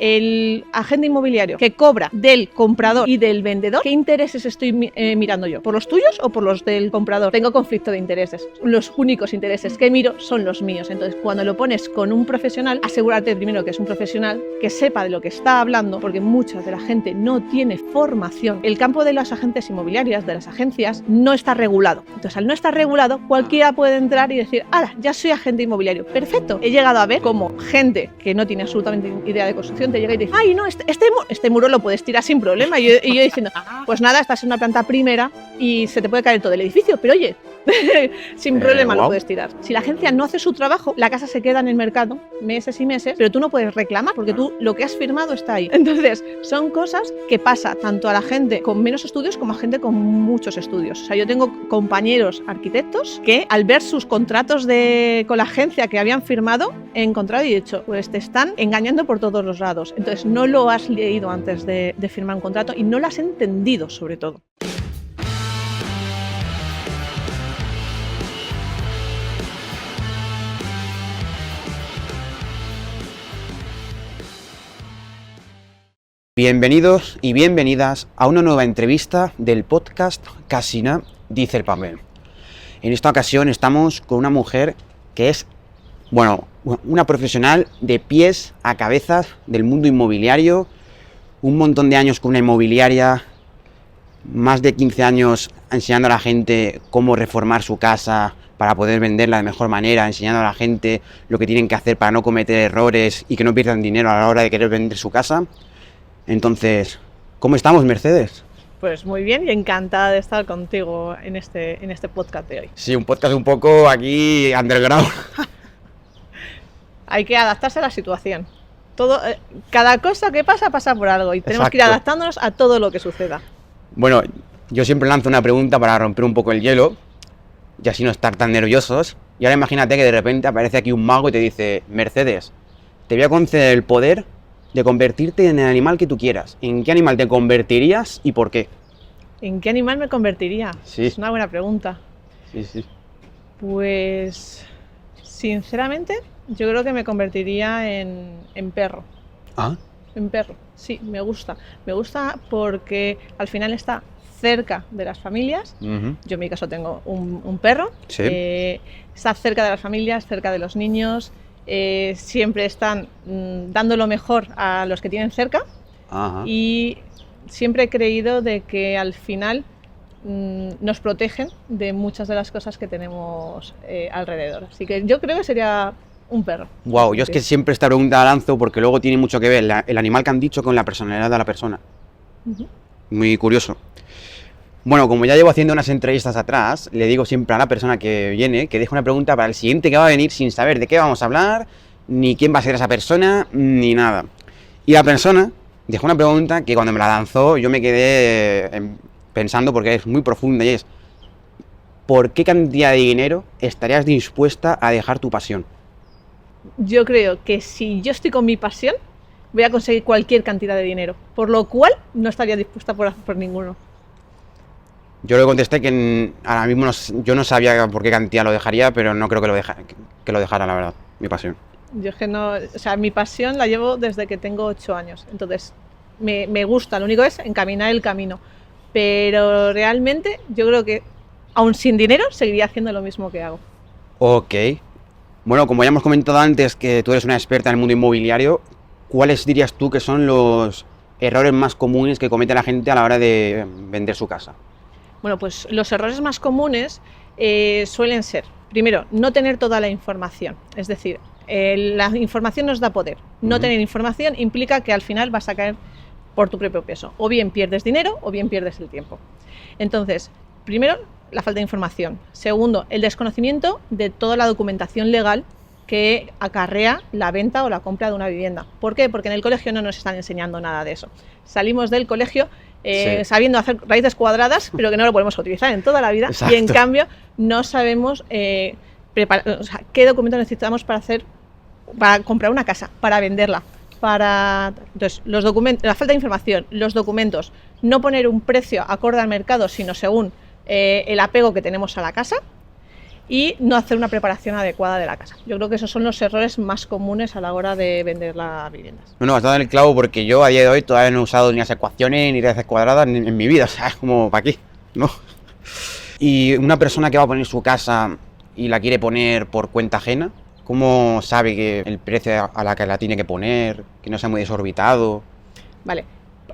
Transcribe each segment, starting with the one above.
el agente inmobiliario que cobra del comprador y del vendedor, ¿qué intereses estoy mirando yo? ¿Por los tuyos o por los del comprador? Tengo conflicto de intereses. Los únicos intereses que miro son los míos. Entonces, cuando lo pones con un profesional, asegúrate primero que es un profesional que sepa de lo que está hablando, porque mucha de la gente no tiene formación. El campo de las agentes inmobiliarias, de las agencias, no está regulado. Entonces, al no estar regulado, cualquiera puede entrar y decir, ¡hala, ya soy agente inmobiliario! ¡Perfecto! He llegado a ver cómo gente que no tiene absolutamente idea de construcción te llega y te dice, ¡ay, no, este muro lo puedes tirar sin problema! Y yo diciendo, pues nada, estás en una planta primera y se te puede caer todo el edificio, pero oye, sin problema lo puedes tirar. Si la agencia no hace su trabajo, la casa se queda en el mercado meses y meses, pero tú no puedes reclamar porque tú lo que has firmado está ahí. Entonces, son cosas que pasa tanto a la gente con menos estudios como a gente con muchos estudios. O sea, yo tengo compañeros arquitectos que al ver sus contratos con la agencia que habían firmado, he encontrado y he dicho, pues te están engañando por todos los lados. Entonces, no lo has leído antes de firmar un contrato y no lo has entendido, sobre todo. Bienvenidos y bienvenidas a una nueva entrevista del podcast Casina dice el papel. En esta ocasión estamos con una mujer que es, una profesional de pies a cabezas del mundo inmobiliario, un montón de años con una inmobiliaria, más de 15 años enseñando a la gente cómo reformar su casa para poder venderla de mejor manera, enseñando a la gente lo que tienen que hacer para no cometer errores y que no pierdan dinero a la hora de querer vender su casa. Entonces, ¿cómo estamos, Mercedes? Pues muy bien y encantada de estar contigo en este podcast de hoy. Sí, un podcast un poco aquí underground. Hay que adaptarse a la situación. Cada cosa que pasa por algo y tenemos que ir adaptándonos a todo lo que suceda. Bueno, yo siempre lanzo una pregunta para romper un poco el hielo y así no estar tan nerviosos. Y ahora imagínate que de repente aparece aquí un mago y te dice, Mercedes, te voy a conceder el poder de convertirte en el animal que tú quieras. ¿En qué animal te convertirías y por qué? ¿En qué animal me convertiría? Sí. Es una buena pregunta. Sí. Pues, sinceramente, yo creo que me convertiría en perro. ¿Ah? En perro, sí, me gusta. Me gusta porque al final está cerca de las familias. Uh-huh. Yo en mi caso tengo un perro. Sí. Está cerca de las familias, cerca de los niños. Siempre están dando lo mejor a los que tienen cerca. Ajá. Y siempre he creído de que al final nos protegen de muchas de las cosas que tenemos alrededor. Así que yo creo que sería un perro. Wow, yo es que siempre esta pregunta la lanzo porque luego tiene mucho que ver el animal que han dicho con la personalidad de la persona. Uh-huh. Muy curioso. Bueno, como ya llevo haciendo unas entrevistas atrás, le digo siempre a la persona que viene que deje una pregunta para el siguiente que va a venir sin saber de qué vamos a hablar, ni quién va a ser esa persona, ni nada. Y la persona dejó una pregunta que cuando me la lanzó yo me quedé pensando porque es muy profunda y es ¿por qué cantidad de dinero estarías dispuesta a dejar tu pasión? Yo creo que si yo estoy con mi pasión, voy a conseguir cualquier cantidad de dinero, por lo cual no estaría dispuesta por ninguno. Yo le contesté que ahora mismo yo no sabía por qué cantidad lo dejaría, pero no creo que lo dejara, la verdad, mi pasión. Yo es que no, o sea, mi pasión la llevo desde que tengo 8 años, entonces me gusta, lo único es encaminar el camino, pero realmente yo creo que aún sin dinero seguiría haciendo lo mismo que hago. Ok. Bueno, como ya hemos comentado antes que tú eres una experta en el mundo inmobiliario, ¿cuáles dirías tú que son los errores más comunes que comete la gente a la hora de vender su casa? Bueno, pues los errores más comunes suelen ser, primero, no tener toda la información. Es decir, la información nos da poder. No tener información implica que al final vas a caer por tu propio peso. O bien pierdes dinero o bien pierdes el tiempo. Entonces, primero, la falta de información. Segundo, el desconocimiento de toda la documentación legal que acarrea la venta o la compra de una vivienda. ¿Por qué? Porque en el colegio no nos están enseñando nada de eso. Salimos del colegio sabiendo hacer raíces cuadradas, pero que no lo podemos utilizar en toda la vida. Exacto. Y en cambio no sabemos qué documentos necesitamos para comprar una casa, para venderla. Entonces, la falta de información, los documentos, no poner un precio acorde al mercado, sino según el apego que tenemos a la casa. y no hacer una preparación adecuada de la casa. Yo creo que esos son los errores más comunes a la hora de vender las viviendas. No, has dado en el clavo porque yo a día de hoy todavía no he usado ni las ecuaciones ni raíces cuadradas en mi vida, ¿sabes? Como para aquí, ¿no? Y una persona que va a poner su casa y la quiere poner por cuenta ajena, ¿cómo sabe que el precio a la que la tiene que poner, que no sea muy desorbitado? Vale,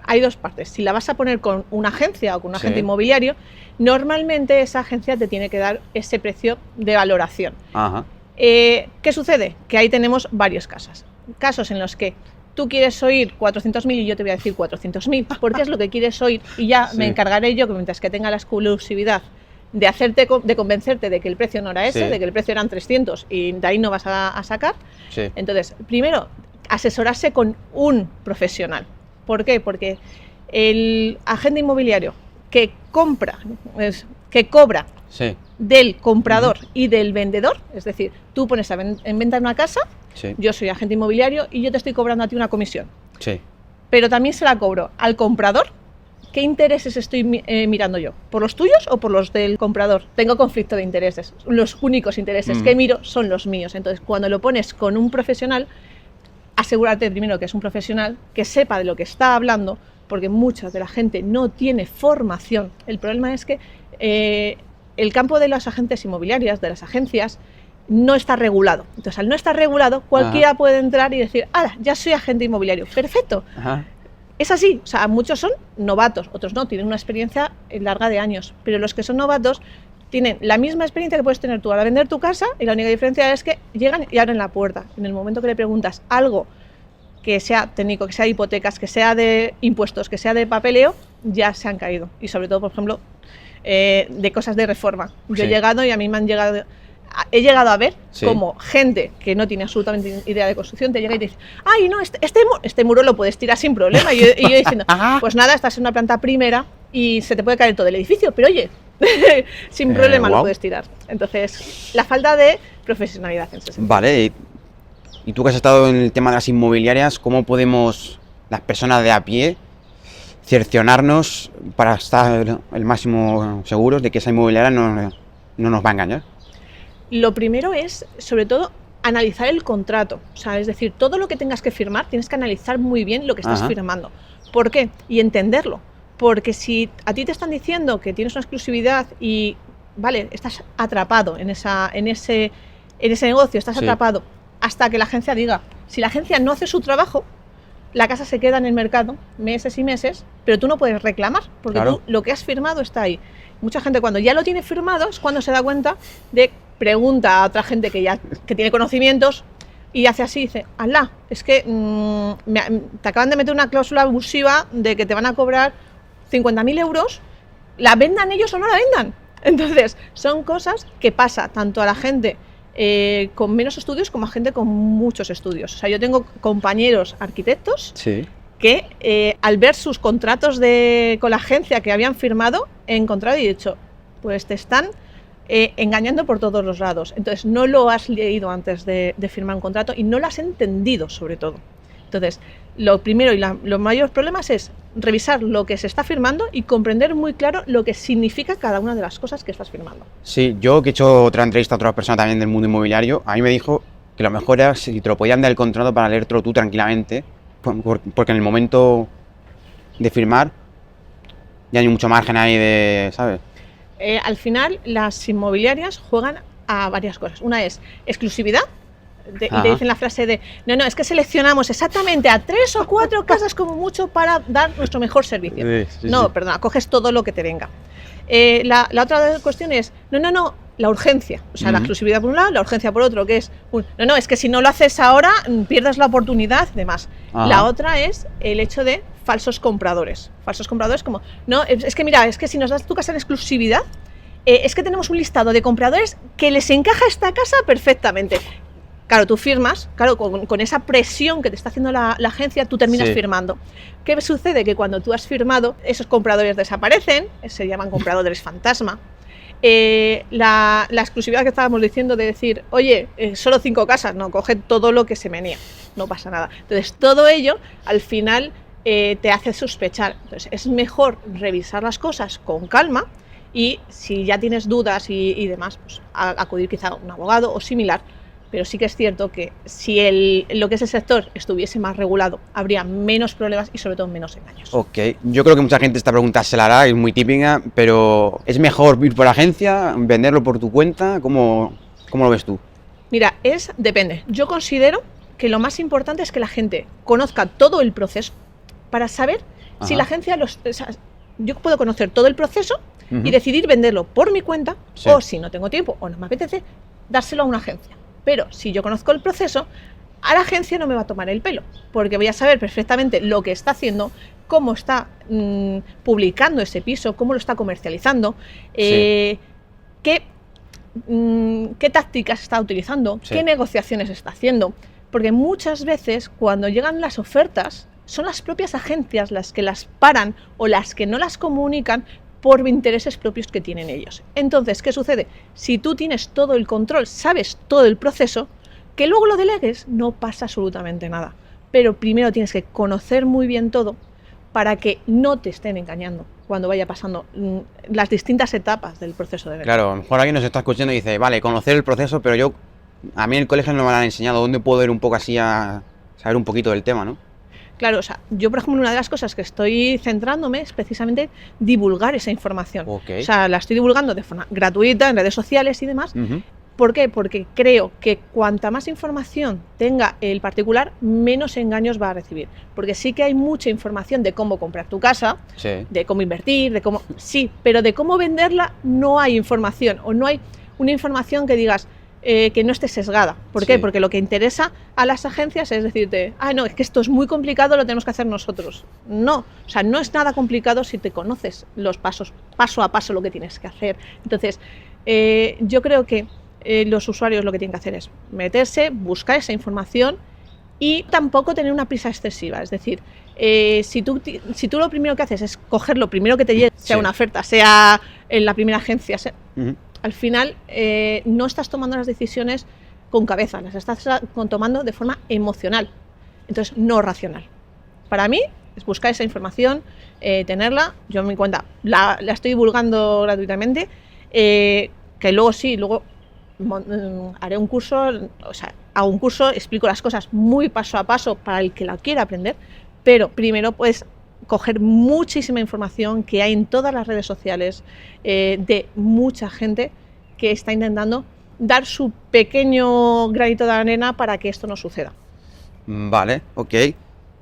hay dos partes. Si la vas a poner con una agencia o con un agente Sí. inmobiliario, normalmente esa agencia te tiene que dar ese precio de valoración. Ajá. ¿Qué sucede? Que ahí tenemos varios casos. Casos en los que tú quieres oír 400.000 y yo te voy a decir 400.000, porque es lo que quieres oír y ya Sí. me encargaré yo, que mientras que tenga la exclusividad, de convencerte de que el precio no era ese, Sí. de que el precio eran 300 y de ahí no vas a sacar. Sí. Entonces, primero, asesorarse con un profesional. ¿Por qué? Porque el agente inmobiliario que cobra Sí. del comprador y del vendedor, es decir, tú pones en venta una casa, Sí. yo soy agente inmobiliario y yo te estoy cobrando a ti una comisión, Sí. pero también se la cobro al comprador. ¿Qué intereses estoy mirando yo? ¿Por los tuyos o por los del comprador? Tengo conflicto de intereses. Los únicos intereses que miro son los míos. Entonces, cuando lo pones con un profesional, asegúrate primero que es un profesional, que sepa de lo que está hablando, porque mucha de la gente no tiene formación. El problema es que el campo de las agentes inmobiliarias, de las agencias, no está regulado. Entonces, al no estar regulado, cualquiera puede entrar y decir, ¡hala, ya soy agente inmobiliario! ¡Perfecto! Ajá. Es así, o sea, muchos son novatos, otros no, tienen una experiencia larga de años, pero los que son novatos tienen la misma experiencia que puedes tener tú al vender tu casa y la única diferencia es que llegan y abren la puerta. En el momento que le preguntas algo que sea técnico, que sea de hipotecas, que sea de impuestos, que sea de papeleo, ya se han caído. Y sobre todo, por ejemplo, de cosas de reforma. Yo Sí. he llegado y a mí me han llegado... He llegado a ver Sí. como gente que no tiene absolutamente idea de construcción te llega y te dice, ay, no, este muro lo puedes tirar sin problema. Y yo diciendo, Ajá. pues nada, estás en una planta primera y se te puede caer todo el edificio, pero oye, sin problema lo guau. puedes tirar. Entonces, la falta de profesionalidad en ese sentido. Vale, y tú que has estado en el tema de las inmobiliarias, ¿cómo podemos, las personas de a pie, cerciorarnos para estar el máximo seguros de que esa inmobiliaria no nos va a engañar? Lo primero es, sobre todo, analizar el contrato. O sea, es decir, todo lo que tengas que firmar, tienes que analizar muy bien lo que estás Ajá. firmando. ¿Por qué? Y entenderlo. Porque si a ti te están diciendo que tienes una exclusividad y, vale, estás atrapado en ese negocio, estás Sí. atrapado hasta que la agencia diga. Si la agencia no hace su trabajo, la casa se queda en el mercado meses y meses, pero tú no puedes reclamar, porque Claro. tú lo que has firmado está ahí. Mucha gente cuando ya lo tiene firmado es cuando se da cuenta de pregunta a otra gente que tiene conocimientos y hace así, dice, alá, es que te acaban de meter una cláusula abusiva de que te van a cobrar 50.000 euros, la vendan ellos o no la vendan. Entonces, son cosas que pasa tanto a la gente con menos estudios como a gente con muchos estudios. O sea, yo tengo compañeros arquitectos Sí. que al ver sus contratos con la agencia que habían firmado, he encontrado y he dicho, pues te están engañando por todos los lados. Entonces no lo has leído antes de firmar un contrato y no lo has entendido sobre todo. Entonces, lo primero y los mayores problemas es revisar lo que se está firmando y comprender muy claro lo que significa cada una de las cosas que estás firmando. Sí, yo que he hecho otra entrevista a otra persona también del mundo inmobiliario, a mí me dijo que lo mejor era si te lo podían dar el contrato para leértelo tú tranquilamente, porque en el momento de firmar ya hay mucho margen ahí de, ¿sabes? Al final, las inmobiliarias juegan a varias cosas. Una es exclusividad. Y Ajá. te dicen la frase de, no, es que seleccionamos exactamente a 3 o 4 casas como mucho para dar nuestro mejor servicio. No, perdona, coges todo lo que te venga. La otra cuestión es, no, la urgencia. O sea, la exclusividad por un lado, la urgencia por otro, que es, es que si no lo haces ahora, pierdes la oportunidad y demás. Ajá. La otra es el hecho de falsos compradores. Falsos compradores como, no, es que mira, es que si nos das tu casa en exclusividad, es que tenemos un listado de compradores que les encaja esta casa perfectamente. Claro, tú firmas, claro, con esa presión que te está haciendo la agencia, tú terminas Sí. firmando. ¿Qué sucede? Que cuando tú has firmado, esos compradores desaparecen, se llaman compradores fantasma. La exclusividad que estábamos diciendo de decir, oye, solo 5 casas, no, coge todo lo que se menea, no pasa nada. Entonces, todo ello, al final, te hace sospechar. Entonces, es mejor revisar las cosas con calma Y si ya tienes dudas y demás, pues acudir quizá a un abogado o similar. Pero sí que es cierto que si lo que es el sector estuviese más regulado, habría menos problemas y sobre todo menos engaños. Ok, yo creo que mucha gente esta pregunta se la hará, es muy típica, pero ¿es mejor ir por agencia, venderlo por tu cuenta? ¿Cómo lo ves tú? Mira, depende. Yo considero que lo más importante es que la gente conozca todo el proceso para saber si la agencia yo puedo conocer todo el proceso y decidir venderlo por mi cuenta, o si no tengo tiempo o no me apetece, dárselo a una agencia. Pero si yo conozco el proceso, a la agencia no me va a tomar el pelo, porque voy a saber perfectamente lo que está haciendo, cómo está publicando ese piso, cómo lo está comercializando, qué tácticas está utilizando, qué negociaciones está haciendo. Porque muchas veces cuando llegan las ofertas, son las propias agencias las que las paran o las que no las comunican por intereses propios que tienen ellos. Entonces, ¿qué sucede? Si tú tienes todo el control, sabes todo el proceso, que luego lo delegues, no pasa absolutamente nada. Pero primero tienes que conocer muy bien todo para que no te estén engañando cuando vaya pasando las distintas etapas del proceso de venta. Claro, a lo mejor alguien nos está escuchando y dice, vale, conocer el proceso, pero a mí en el colegio no me lo han enseñado. ¿Dónde puedo ir un poco así a saber un poquito del tema, no? Claro, o sea, yo por ejemplo una de las cosas que estoy centrándome es precisamente divulgar esa información. Okay. O sea, la estoy divulgando de forma gratuita en redes sociales y demás. ¿Por qué? Porque creo que cuanta más información tenga el particular, menos engaños va a recibir. Porque sí que hay mucha información de cómo comprar tu casa, de cómo invertir, de cómo... Sí, pero de cómo venderla no hay información, o no hay una información que digas que no esté sesgada. ¿Por qué? Porque lo que interesa a las agencias es decirte, no, es que esto es muy complicado, lo tenemos que hacer nosotros. No, o sea, no es nada complicado si te conoces los pasos, paso a paso lo que tienes que hacer. Entonces, yo creo que los usuarios lo que tienen que hacer es meterse, buscar esa información y tampoco tener una prisa excesiva. Es decir, si tú lo primero que haces es coger lo primero que te llegue, sea una oferta, sea en la primera agencia, al final no estás tomando las decisiones con cabeza, las estás tomando de forma emocional, entonces no racional. Para mí es buscar esa información, tenerla. Yo en mi cuenta la estoy divulgando gratuitamente, que luego haré un curso, o sea, hago un curso, explico las cosas muy paso a paso para el que la quiera aprender, pero primero pues coger muchísima información que hay en todas las redes sociales de mucha gente que está intentando dar su pequeño granito de arena para que esto no suceda. Vale, ok.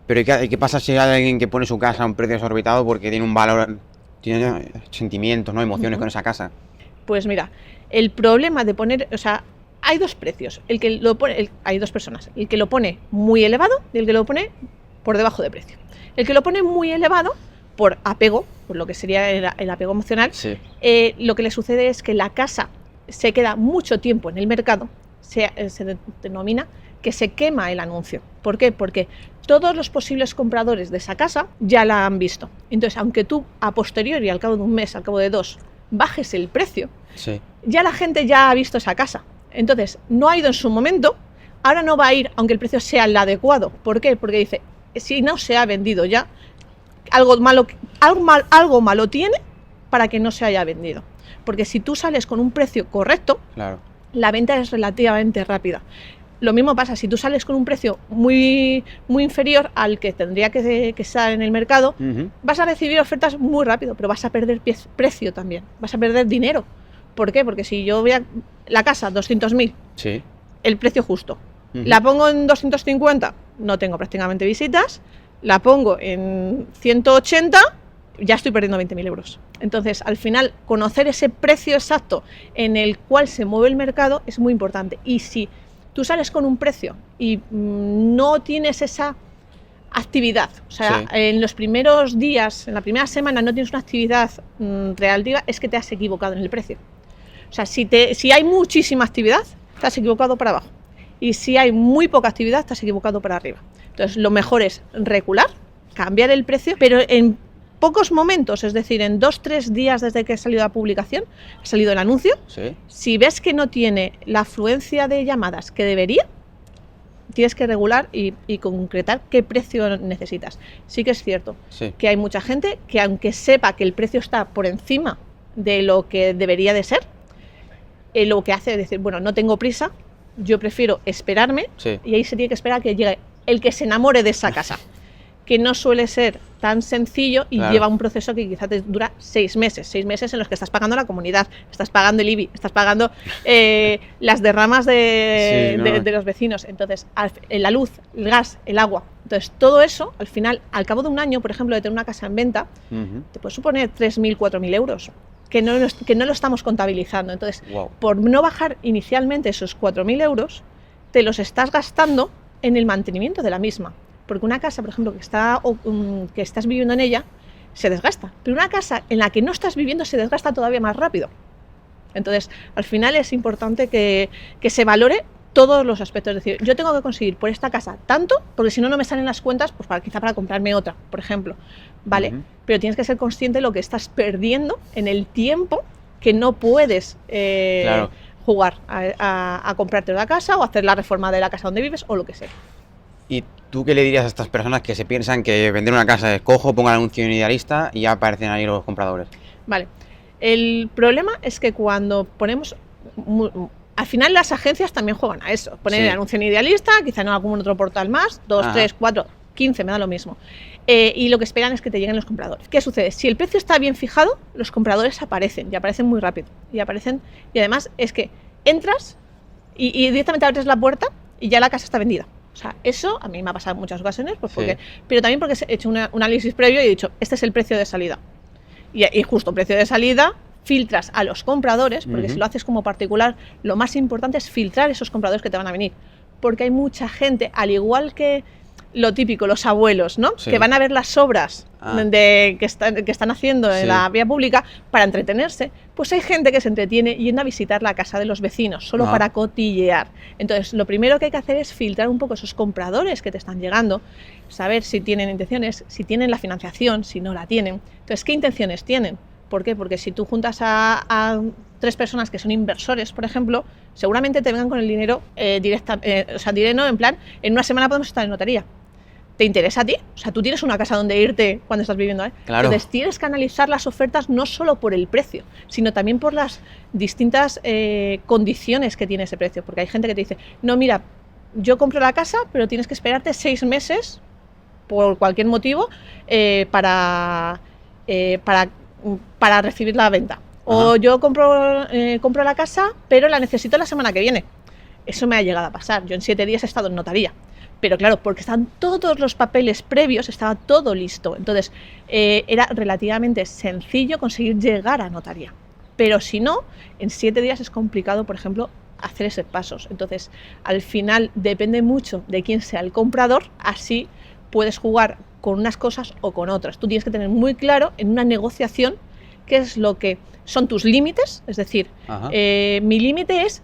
Pero ¿qué pasa si hay alguien que pone su casa a un precio exorbitado porque tiene un valor, tiene sentimientos, ¿no? Emociones con esa casa? Pues mira, el problema de poner, o sea, hay dos precios. Hay dos personas, el que lo pone muy elevado y el que lo pone por debajo de precio. El que lo pone muy elevado, por apego, por lo que sería el apego emocional, lo que le sucede es que la casa se queda mucho tiempo en el mercado, se denomina que se quema el anuncio. ¿Por qué? Porque todos los posibles compradores de esa casa ya la han visto. Entonces, aunque tú a posteriori, al cabo de un mes, al cabo de 2, bajes el precio, ya la gente ya ha visto esa casa. Entonces, no ha ido en su momento, ahora no va a ir aunque el precio sea el adecuado. ¿Por qué? Porque dice, si no se ha vendido ya, algo malo tiene para que no se haya vendido. Porque si tú sales con un precio correcto, la venta es relativamente rápida. Lo mismo pasa si tú sales con un precio muy, muy inferior al que tendría que estar en el mercado, vas a recibir ofertas muy rápido, pero vas a perder precio también, vas a perder dinero. ¿Por qué? Porque si yo voy a la casa 200.000, el precio justo, la pongo en 250, no tengo prácticamente visitas, la pongo en 180, ya estoy perdiendo 20.000 euros. Entonces, al final, conocer ese precio exacto en el cual se mueve el mercado es muy importante. Y si tú sales con un precio y no tienes esa actividad, o sea, en los primeros días, en la primera semana no tienes una actividad relativa, es que te has equivocado en el precio. O sea, si hay muchísima actividad, te has equivocado para abajo. Y si hay muy poca actividad, te has equivocado para arriba. Entonces, lo mejor es recular, cambiar el precio, pero en pocos momentos, es decir, en 2-3 días desde que ha salido la publicación, ha salido el anuncio, si ves que no tiene la afluencia de llamadas que debería, tienes que regular y concretar qué precio necesitas. Sí que es cierto que hay mucha gente que, aunque sepa que el precio está por encima de lo que debería de ser, lo que hace es decir, bueno, no tengo prisa, yo prefiero esperarme, Sí. y ahí se tiene que esperar a que llegue el que se enamore de esa casa, que no suele ser tan sencillo y Claro. lleva un proceso que quizás te dura 6 meses en los que estás pagando la comunidad, estás pagando el IBI, estás pagando las derramas Sí, no. de los vecinos, entonces la luz, el gas, el agua, entonces todo eso, al final, al cabo de un año, por ejemplo, de tener una casa en venta, Ujú. te puede suponer 3.000, 4.000 euros, que no lo estamos contabilizando. Entonces, Wow. por no bajar inicialmente esos 4.000 euros, te los estás gastando en el mantenimiento de la misma. Porque una casa, por ejemplo, que estás viviendo en ella, se desgasta. Pero una casa en la que no estás viviendo se desgasta todavía más rápido. Entonces, al final es importante que se valore todos los aspectos. Es decir, yo tengo que conseguir por esta casa tanto, porque si no, no me salen las cuentas, pues quizá para comprarme otra, por ejemplo. Vale, Ujú. pero tienes que ser consciente de lo que estás perdiendo en el tiempo que no puedes Claro. jugar a comprarte una casa o hacer la reforma de la casa donde vives o lo que sea. ¿Y tú qué le dirías a estas personas que se piensan que vender una casa es cojo, pongan anuncio en Idealista y ya aparecen ahí los compradores? Vale, el problema es que cuando ponemos... Al final las agencias también juegan a eso. Ponen Sí. el anuncio en Idealista, quizá en algún otro portal más, 2, Ajá. 3, 4, 15, me da lo mismo. Y lo que esperan es que te lleguen los compradores. ¿Qué sucede? Si el precio está bien fijado, los compradores aparecen y aparecen muy rápido. Y además es que entras y directamente abres la puerta y ya la casa está vendida. O sea, eso a mí me ha pasado en muchas ocasiones, pues Sí. pero también porque he hecho un análisis previo y he dicho, este es el precio de salida. Y justo precio de salida, filtras a los compradores, porque Ujú. si lo haces como particular, lo más importante es filtrar esos compradores que te van a venir. Porque hay mucha gente, al igual que lo típico, los abuelos, ¿no? Sí. Que van a ver las obras Ah. que están haciendo Sí. en la vía pública para entretenerse. Pues hay gente que se entretiene yendo a visitar la casa de los vecinos, solo Ah. para cotillear. Entonces, lo primero que hay que hacer es filtrar un poco esos compradores que te están llegando, saber si tienen intenciones, si tienen la financiación, si no la tienen. Entonces, ¿qué intenciones tienen? ¿Por qué? Porque si tú juntas a 3 personas que son inversores, por ejemplo, seguramente te vengan con el dinero dinero en plan, en una semana podemos estar en notaría. ¿Te interesa a ti? O sea, tú tienes una casa donde irte cuando estás viviendo, ¿eh? Claro. Entonces tienes que analizar las ofertas no solo por el precio, sino también por las distintas condiciones que tiene ese precio. Porque hay gente que te dice, no, mira, yo compro la casa, pero tienes que esperarte 6 meses por cualquier motivo para recibir la venta. O Ajá. yo compro la casa, pero la necesito la semana que viene. Eso me ha llegado a pasar. Yo en 7 días he estado en notaría. Pero claro, porque están todos los papeles previos, estaba todo listo. Entonces, era relativamente sencillo conseguir llegar a notaría. Pero si no, en 7 días es complicado, por ejemplo, hacer esos pasos. Entonces, al final depende mucho de quién sea el comprador, así puedes jugar con unas cosas o con otras. Tú tienes que tener muy claro en una negociación qué es lo que son tus límites, es decir, Ajá. mi límite es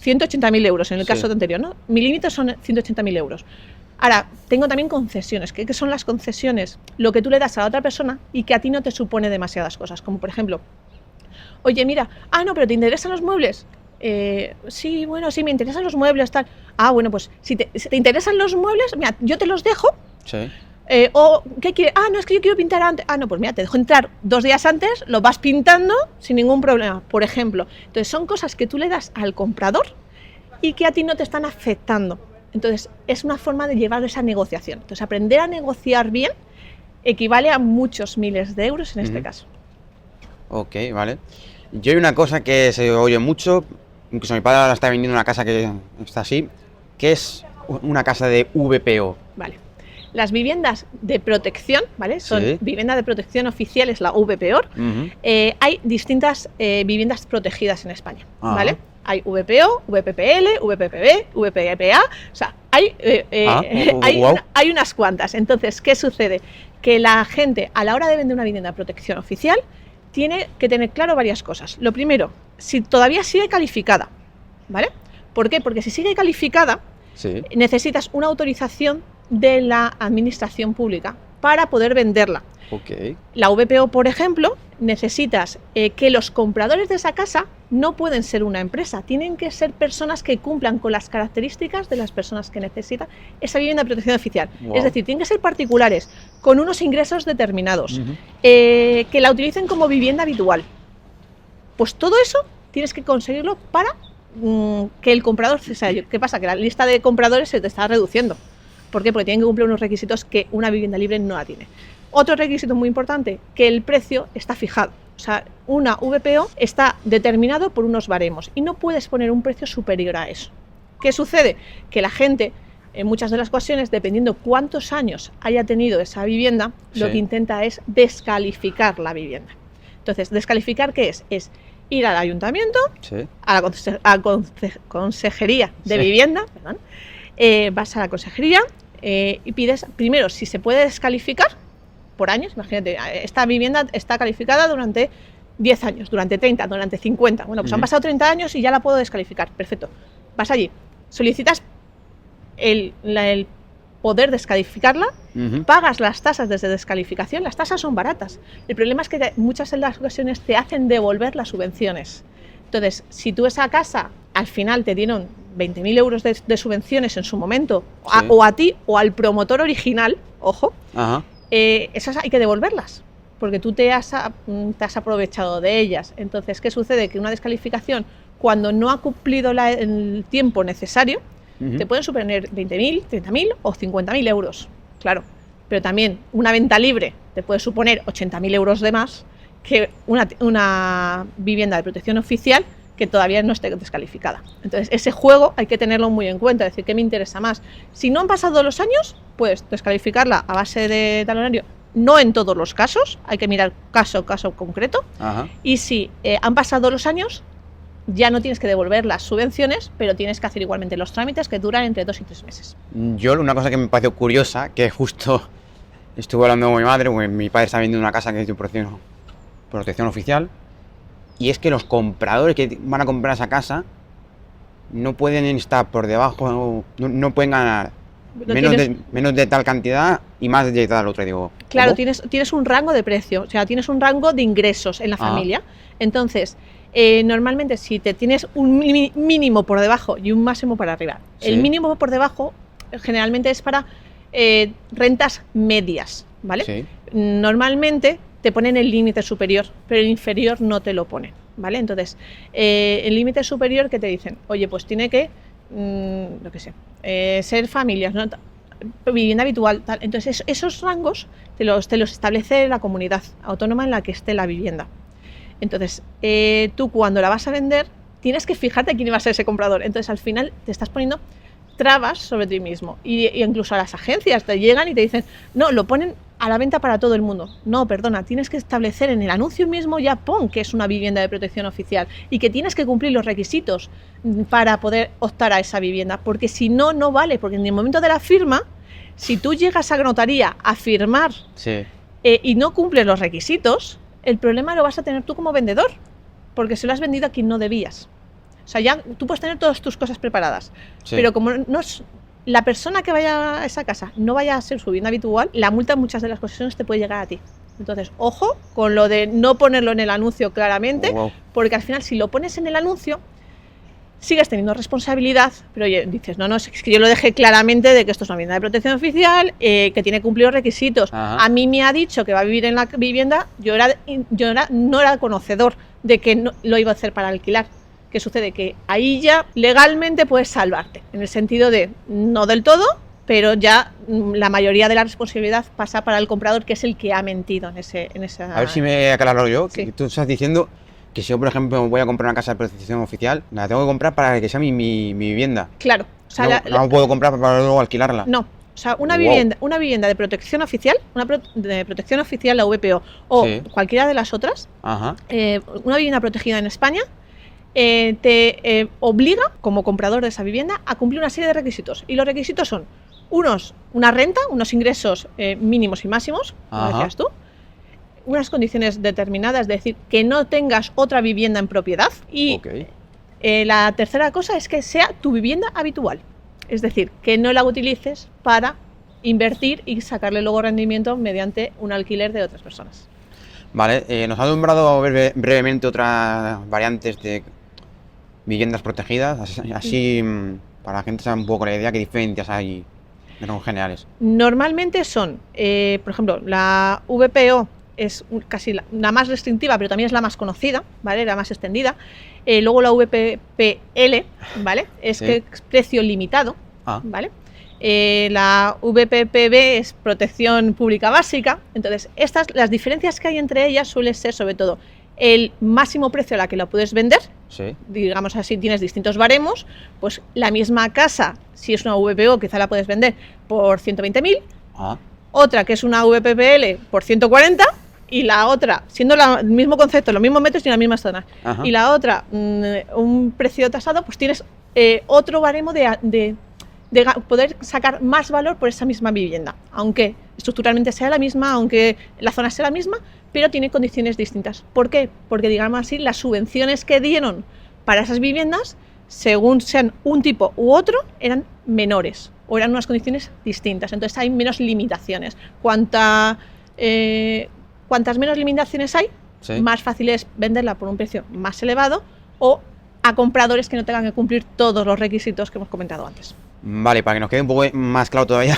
180.000 euros en el Sí. caso anterior, ¿no? Mi límite son 180.000 euros. Ahora, tengo también concesiones. ¿Qué son las concesiones? Lo que tú le das a la otra persona y que a ti no te supone demasiadas cosas, como por ejemplo, oye, mira, no, pero ¿te interesan los muebles? Sí, bueno, sí, me interesan los muebles, tal. Bueno, pues si te interesan los muebles, mira, yo te los dejo. Sí. O, ¿qué quieres? No, es que yo quiero pintar antes. No, pues mira, te dejo entrar 2 días antes, lo vas pintando sin ningún problema, por ejemplo. Entonces, son cosas que tú le das al comprador y que a ti no te están afectando. Entonces, es una forma de llevar esa negociación. Entonces, aprender a negociar bien equivale a muchos miles de euros en este Ujú. caso. Ok, vale. Yo hay una cosa que se oye mucho, incluso mi padre ahora está vendiendo una casa que está así, que es una casa de VPO. Vale. Las viviendas de protección, ¿vale? Son Sí. vivienda de protección oficial, es la VPO. Ujú. Hay distintas viviendas protegidas en España, Ajá. ¿vale? Hay VPO, VPPL, VPPB, VPPA, o sea, Guau. hay unas cuantas. Entonces, ¿qué sucede? Que la gente, a la hora de vender una vivienda de protección oficial, tiene que tener claro varias cosas. Lo primero, si todavía sigue calificada, ¿vale? ¿Por qué? Porque si sigue calificada, Sí. necesitas una autorización de la administración pública para poder venderla. Ok. La VPO, por ejemplo, necesitas que los compradores de esa casa no pueden ser una empresa, tienen que ser personas que cumplan con las características de las personas que necesitan esa vivienda de protección oficial. Wow. Es decir, tienen que ser particulares, con unos ingresos determinados, Ujú. que la utilicen como vivienda habitual. Pues todo eso tienes que conseguirlo para que el comprador, o sea, ¿qué pasa? Que la lista de compradores se te está reduciendo. ¿Por qué? Porque tienen que cumplir unos requisitos que una vivienda libre no la tiene. Otro requisito muy importante, que el precio está fijado. O sea, una VPO está determinado por unos baremos y no puedes poner un precio superior a eso. ¿Qué sucede? Que la gente, en muchas de las ocasiones, dependiendo cuántos años haya tenido esa vivienda, lo que intenta es descalificar la vivienda. Entonces, ¿descalificar qué es? Es ir al ayuntamiento, a la consejería de vivienda, perdón, vas a la consejería y pides, primero, si se puede descalificar por años. Imagínate, esta vivienda está calificada durante 10 años, durante 30, durante 50. Bueno, pues han pasado 30 años y ya la puedo descalificar. Perfecto. Vas allí, solicitas el poder descalificarla, pagas las tasas desde descalificación. Las tasas son baratas. El problema es que muchas de las ocasiones te hacen devolver las subvenciones. Entonces, si tú esa casa al final te dieron 20.000 euros de subvenciones en su momento, o a ti o al promotor original, ojo, esas hay que devolverlas, porque tú te has aprovechado de ellas. Entonces, ¿qué sucede? Que una descalificación, cuando no ha cumplido el tiempo necesario, te pueden suponer 20.000, 30.000 o 50.000 euros, claro. Pero también una venta libre te puede suponer 80.000 euros de más que una vivienda de protección oficial que todavía no esté descalificada. Entonces, ese juego hay que tenerlo muy en cuenta, es decir, ¿qué me interesa más? Si no han pasado los años, puedes descalificarla a base de talonario. No en todos los casos, hay que mirar caso concreto. Y si han pasado los años, ya no tienes que devolver las subvenciones, pero tienes que hacer igualmente los trámites, que duran entre 2 y 3 meses. Yo, una cosa que me pareció curiosa, que justo estuve hablando con mi madre, porque mi padre está vendiendo una casa que es de protección oficial, y es que los compradores que van a comprar esa no pueden estar por debajo, no pueden ganar menos de tal cantidad y más de tal otra. Digo, claro, tienes un rango de precio, o sea, tienes un rango de ingresos en la familia. Entonces, normalmente si te tienes un mínimo por debajo y un máximo para arriba, el mínimo por debajo generalmente es para rentas medias, ¿vale? Normalmente te ponen el límite superior, pero el inferior no te lo ponen, ¿vale? Entonces, el límite superior, que te dicen, oye, pues tiene que, lo que sé, ser familias, ¿no? Vivienda habitual, tal. Entonces, esos rangos te los establece la comunidad autónoma en la que esté la vivienda. Entonces, tú cuando la vas a vender, tienes que fijarte quién va a ser ese comprador. Entonces, al final, te estás poniendo trabas sobre ti mismo. Y incluso a las agencias te llegan y te dicen, no, lo ponen a la venta para todo el mundo. No, perdona, tienes que establecer en el anuncio mismo, ya pon que es una vivienda de protección oficial y que tienes que cumplir los requisitos para poder optar a esa vivienda, porque si no, no vale, porque en el momento de la firma, si tú llegas a notaría a firmar y no cumples los requisitos, el problema lo vas a tener tú como vendedor, porque se lo has vendido a quien no debías. O sea, ya tú puedes tener todas tus cosas preparadas, pero como no es la persona que vaya a esa casa no vaya a ser su vivienda habitual, la multa en muchas de las ocasiones te puede llegar a ti. Entonces, ojo con lo de no ponerlo en el anuncio claramente, porque al final si lo pones en el anuncio, sigues teniendo responsabilidad, pero oye, dices, no, es que yo lo dejé claramente de que esto es una vivienda de protección oficial, que tiene que cumplir los requisitos. A mí me ha dicho que va a vivir en la vivienda, no era conocedor de que no, lo iba a hacer para alquilar. ¿Qué sucede? Que ahí ya legalmente puedes salvarte, en el sentido de, no del todo, pero ya la mayoría de la responsabilidad pasa para el comprador, que es el que ha mentido en esa... A ver si me aclaro yo, que tú estás diciendo que si yo, por ejemplo, voy a comprar una casa de protección oficial, la tengo que comprar para que sea mi vivienda. Claro. O sea, no puedo comprar para luego alquilarla. No. O sea, una vivienda de protección oficial, de protección oficial, la VPO, o cualquiera de las otras, una vivienda protegida en España, te obliga, como comprador de esa vivienda, a cumplir una serie de requisitos. Y los requisitos son una renta, unos ingresos mínimos y máximos, como decías tú, unas condiciones determinadas, es decir, que no tengas otra vivienda en propiedad. Y la tercera cosa es que sea tu vivienda habitual. Es decir, que no la utilices para invertir y sacarle luego rendimiento mediante un alquiler de otras personas. Vale, nos ha nombrado brevemente otras variantes de viviendas protegidas, así para la gente saber un poco la idea, qué diferencias hay generales. Normalmente son, por ejemplo, la VPO es casi la más restrictiva, pero también es la más conocida, ¿vale? La más extendida. Luego la VPPL, ¿vale? Es Sí. que es precio limitado, Ah. ¿vale? La VPPB es protección pública básica. Entonces, las diferencias que hay entre ellas suelen ser sobre todo el máximo precio a la que la puedes vender. Sí. Digamos así, tienes distintos baremos, pues la misma casa, si es una VPO, quizá la puedes vender por 120.000, Ah. otra que es una VPPL por 140, y la otra, siendo el mismo concepto, los mismos metros y las mismas zonas, Ajá. y la otra un precio tasado, pues tienes otro baremo de poder sacar más valor por esa misma vivienda, aunque estructuralmente sea la misma, aunque la zona sea la misma, pero tiene condiciones distintas. ¿Por qué? Porque, digamos así, las subvenciones que dieron para esas viviendas, según sean un tipo u otro, eran menores o eran unas condiciones distintas. Entonces hay menos limitaciones. Cuantas menos limitaciones hay, Sí. más fácil es venderla por un precio más elevado o a compradores que no tengan que cumplir todos los requisitos que hemos comentado antes. Vale, para que nos quede un poco más claro todavía,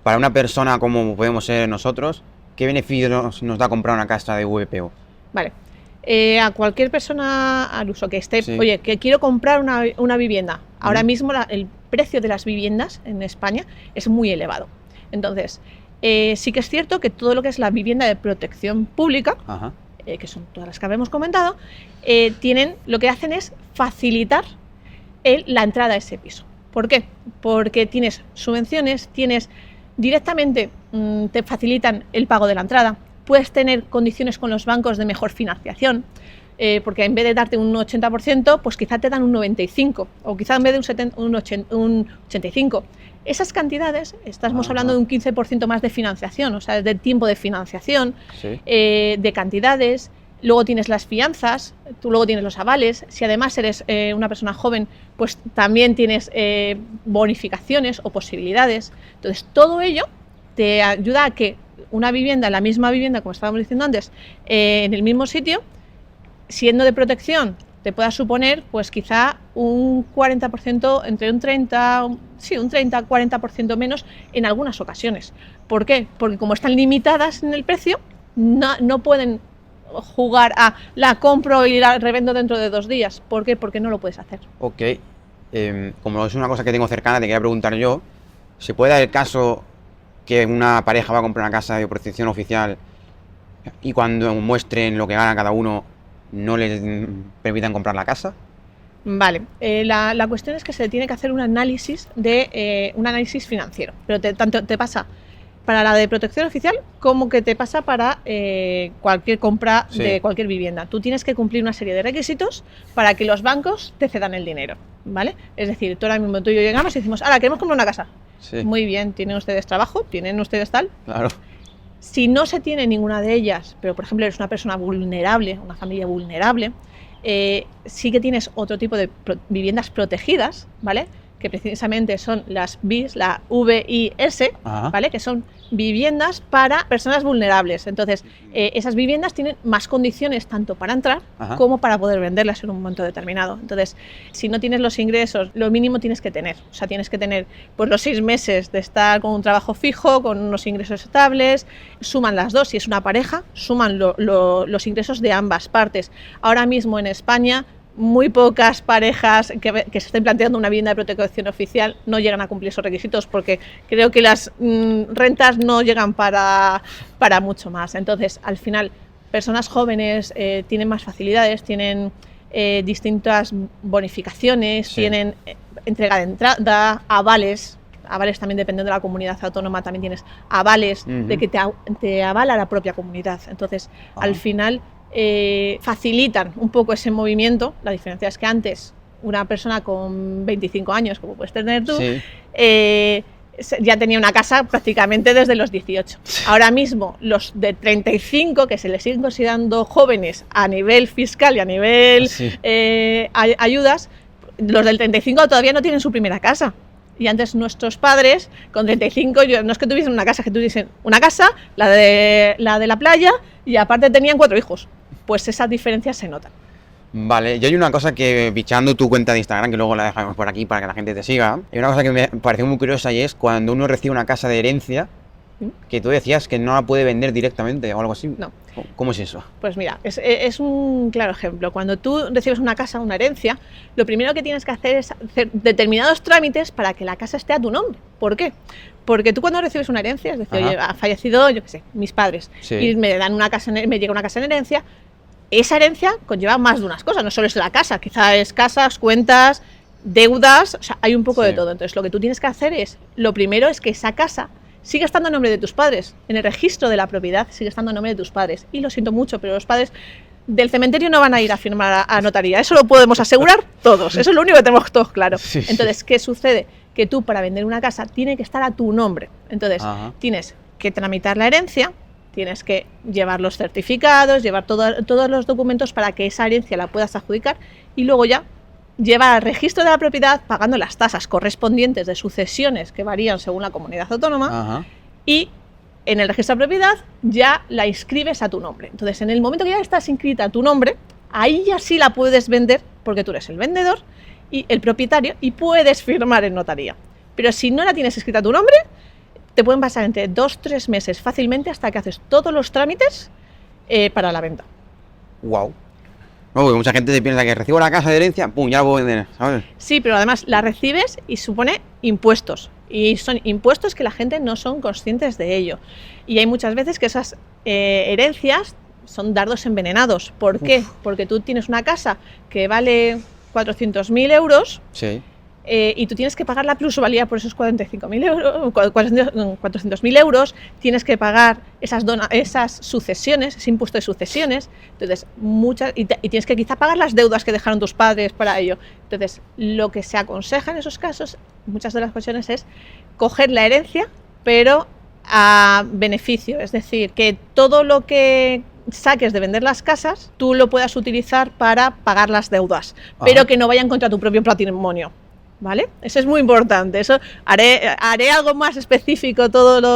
para una persona como podemos ser nosotros, ¿qué beneficios nos da comprar una casa de VPO? Vale. A cualquier persona al uso que esté, Sí. oye, que quiero comprar una vivienda. Ahora mismo el precio de las viviendas en España es muy elevado. Entonces, sí que es cierto que todo lo que es la vivienda de protección pública, Ajá. que son todas las que habíamos comentado, lo que hacen es facilitar la entrada a ese piso. ¿Por qué? Porque tienes subvenciones, directamente te facilitan el pago de la entrada, puedes tener condiciones con los bancos de mejor financiación, porque en vez de darte un 80%, pues quizá te dan un 95%, o quizá en vez de un 85%. Esas cantidades, estamos hablando de un 15% más de financiación, o sea, de tiempo de financiación, Sí. de cantidades. Luego tienes las fianzas, tú luego tienes los avales. Si además eres una persona joven, pues también tienes bonificaciones o posibilidades. Entonces, todo ello te ayuda a que una vivienda, la misma vivienda, como estábamos diciendo antes, en el mismo sitio, siendo de protección, te pueda suponer, pues quizá un 40%, entre un 30-40% menos en algunas ocasiones. ¿Por qué? Porque como están limitadas en el precio, no pueden jugar a la compro y la revendo dentro de 2 días. ¿Por qué? Porque no lo puedes hacer. Ok. Como es una cosa que tengo cercana, te quería preguntar yo, ¿se puede dar el caso que una pareja va a comprar una casa de protección oficial y cuando muestren lo que gana cada uno no les permitan comprar la casa? Vale, la cuestión es que se tiene que hacer un análisis financiero, pero tanto te pasa para la de protección oficial como que te pasa para cualquier compra Sí. de cualquier vivienda. Tú tienes que cumplir una serie de requisitos para que los bancos te cedan el dinero, ¿vale? Es decir, tú ahora mismo tú y yo llegamos y decimos, ahora queremos comprar una casa. Sí. Muy bien, ¿tienen ustedes trabajo? ¿Tienen ustedes tal? Claro. Si no se tiene ninguna de ellas, pero por ejemplo eres una persona vulnerable, una familia vulnerable, sí que tienes otro tipo de viviendas protegidas, ¿vale? Que precisamente son las VIS, la VIS, Ajá. ¿vale? Que son viviendas para personas vulnerables. Entonces, esas viviendas tienen más condiciones tanto para entrar Ajá. como para poder venderlas en un momento determinado. Entonces, si no tienes los ingresos, lo mínimo tienes que tener. O sea, tienes que tener pues los 6 meses de estar con un trabajo fijo, con unos ingresos estables. Suman las dos. Si es una pareja, suman los ingresos de ambas partes. Ahora mismo en España, muy pocas parejas que se estén planteando una vivienda de protección oficial no llegan a cumplir esos requisitos porque creo que las rentas no llegan para mucho más. Entonces, al final, personas jóvenes tienen más facilidades, tienen distintas bonificaciones, Sí. tienen entrega de entrada, avales. Avales también dependiendo de la comunidad autónoma, también tienes avales de que te avala la propia comunidad. Entonces, al final facilitan un poco ese movimiento. La diferencia es que antes una persona con 25 años, como puedes tener tú, Sí. Ya tenía una casa prácticamente desde los 18. Ahora mismo los de 35, que se les siguen considerando jóvenes a nivel fiscal y a nivel Sí. ayudas, los del 35 todavía no tienen su primera casa. Y antes nuestros padres, con 35, no es que tuviesen una casa, que tuviesen una casa, la de la playa, y aparte tenían 4 hijos. Pues esas diferencias se notan. Vale, yo hay una cosa que, bichando tu cuenta de Instagram, que luego la dejamos por aquí para que la gente te siga, hay una cosa que me pareció muy curiosa y es cuando uno recibe una casa de herencia, que tú decías que no la puede vender directamente o algo así. No. ¿Cómo es eso? Pues mira, es un claro ejemplo. Cuando tú recibes una casa, una herencia, lo primero que tienes que hacer es hacer determinados trámites para que la casa esté a tu nombre. ¿Por qué? Porque tú cuando recibes una herencia, es decir, oye, ha fallecido, yo qué sé, mis padres, y me dan una casa, me llega una casa en herencia, esa herencia conlleva más de unas cosas, no solo es la casa, quizás es casas, cuentas, deudas, o sea, hay un poco de todo. Entonces, lo que tú tienes que hacer es, lo primero es que esa casa sigue estando a nombre de tus padres. En el registro de la propiedad sigue estando a nombre de tus padres. Y lo siento mucho, pero los padres del cementerio no van a ir a firmar a notaría. Eso lo podemos asegurar todos. Eso es lo único que tenemos todos claro. Entonces, ¿qué sucede? Que tú, para vender una casa, tiene que estar a tu nombre. Entonces, tienes que tramitar la herencia, tienes que llevar los certificados, llevar todos los documentos para que esa herencia la puedas adjudicar y luego ya lleva al registro de la propiedad pagando las tasas correspondientes de sucesiones que varían según la comunidad autónoma y en el registro de propiedad ya la inscribes a tu nombre. Entonces, en el momento que ya estás inscrita a tu nombre, ahí ya sí la puedes vender porque tú eres el vendedor y el propietario y puedes firmar en notaría. Pero si no la tienes escrita a tu nombre, te pueden pasar entre 2-3 meses fácilmente hasta que haces todos los trámites para la venta. Wow. No, porque mucha gente se piensa que recibo la casa de herencia, pum, ya la puedo vender, ¿sabes? Sí, pero además la recibes y supone impuestos. Y son impuestos que la gente no son conscientes de ello. Y hay muchas veces que esas herencias son dardos envenenados. ¿Por qué? Porque tú tienes una casa que vale 400.000 euros. Sí. Y tú tienes que pagar la plusvalía por esos 45.000 euros, 400.000 euros, tienes que pagar esas sucesiones, ese impuesto de sucesiones, entonces y tienes que quizá pagar las deudas que dejaron tus padres para ello. Entonces, lo que se aconseja en esos casos, muchas de las ocasiones, es coger la herencia, pero a beneficio, es decir, que todo lo que saques de vender las casas, tú lo puedas utilizar para pagar las deudas, pero que no vayan contra tu propio patrimonio. ¿Vale? Eso es muy importante. Eso haré algo más específico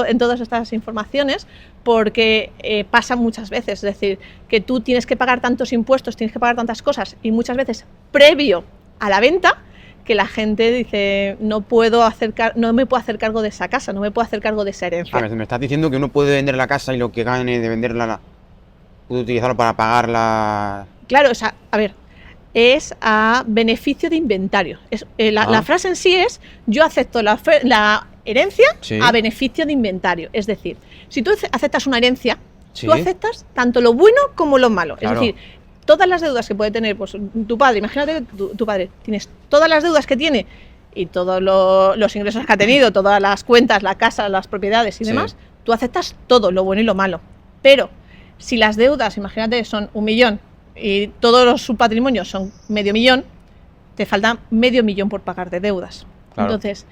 en todas estas informaciones porque pasa muchas veces. Es decir, que tú tienes que pagar tantos impuestos, tienes que pagar tantas cosas y muchas veces previo a la venta que la gente dice no me puedo hacer cargo de esa casa, no me puedo hacer cargo de esa herencia. A ver, me estás diciendo que uno puede vender la casa y lo que gane de venderla puede utilizarlo para pagarla. Claro, o sea, a ver, es a beneficio de inventario. La frase en sí es: yo acepto la herencia a beneficio de inventario. Es decir, si tú aceptas una herencia, tú aceptas tanto lo bueno como lo malo. Claro. Es decir, todas las deudas que puede tener pues, tu padre, imagínate que tu padre tienes todas las deudas que tiene y todos los ingresos que ha tenido, todas las cuentas, la casa, las propiedades y demás, tú aceptas todo, lo bueno y lo malo. Pero si las deudas, imagínate, son 1 millón y todos sus patrimonios son 500.000, te falta 500.000 por pagar de deudas. Claro. Entonces,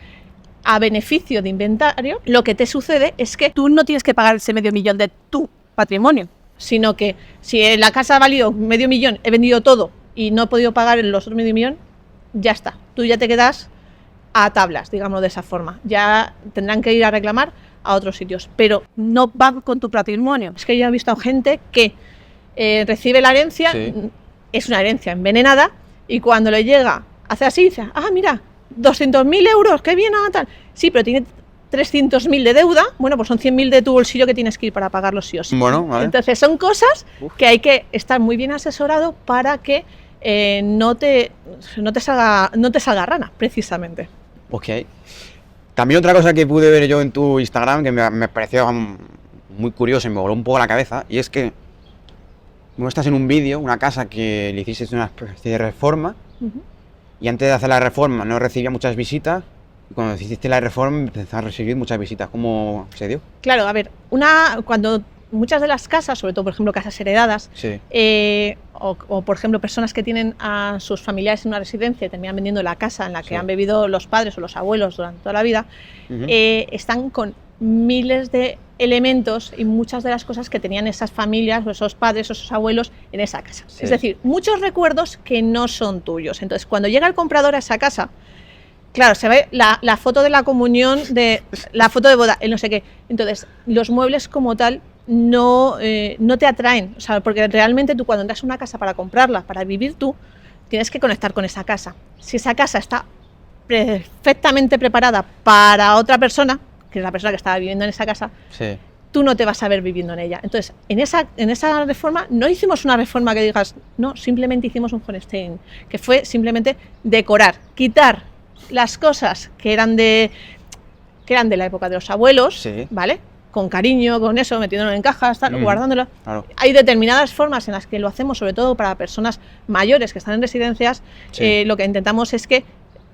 a beneficio de inventario, lo que te sucede es que tú no tienes que pagar ese 500.000 de tu patrimonio, sino que si la casa ha valido 500.000, he vendido todo y no he podido pagar los otros 500.000, ya está. Tú ya te quedas a tablas, digámoslo de esa forma. Ya tendrán que ir a reclamar a otros sitios, pero no va con tu patrimonio. Es que yo he visto gente que recibe la herencia, es una herencia envenenada, y cuando le llega, hace así, dice, mira, 200.000 euros, qué bien, tal. Sí, pero tiene 300.000 de deuda, bueno, pues son 100.000 de tu bolsillo que tienes que ir para pagarlos sí o sí. Bueno, vale. Entonces son cosas que hay que estar muy bien asesorado para que no te salga rana, precisamente. Ok. También otra cosa que pude ver yo en tu Instagram que me pareció muy curioso y me voló un poco la cabeza, y es que muestras en un vídeo una casa que le hiciste una especie de reforma, y antes de hacer la reforma no recibía muchas visitas, y cuando hiciste la reforma empezaste a recibir muchas visitas. ¿Cómo se dio? Claro, a ver, cuando muchas de las casas, sobre todo por ejemplo casas heredadas, o por ejemplo personas que tienen a sus familiares en una residencia y terminan vendiendo la casa en la que han vivido los padres o los abuelos durante toda la vida, están con miles de elementos y muchas de las cosas que tenían esas familias o esos padres o esos abuelos en esa casa. Es decir, muchos recuerdos que no son tuyos. Entonces, cuando llega el comprador a esa casa, claro, se ve la foto de la comunión, la foto de boda, el no sé qué. Entonces, los muebles como tal no te atraen, o sea, porque realmente tú cuando entras a una casa para comprarla, para vivir tú, tienes que conectar con esa casa. Si esa casa está perfectamente preparada para otra persona, que es la persona que estaba viviendo en esa casa, Sí. tú no te vas a ver viviendo en ella. Entonces, en esa reforma no hicimos una reforma que digas, no, simplemente hicimos un Hohenstein, que fue simplemente decorar, quitar las cosas que eran de la época de los abuelos, Sí. ¿vale? Con cariño, con eso, metiéndolo en cajas, tal, guardándolo. Claro. Hay determinadas formas en las que lo hacemos, sobre todo para personas mayores que están en residencias, Sí. lo que intentamos es que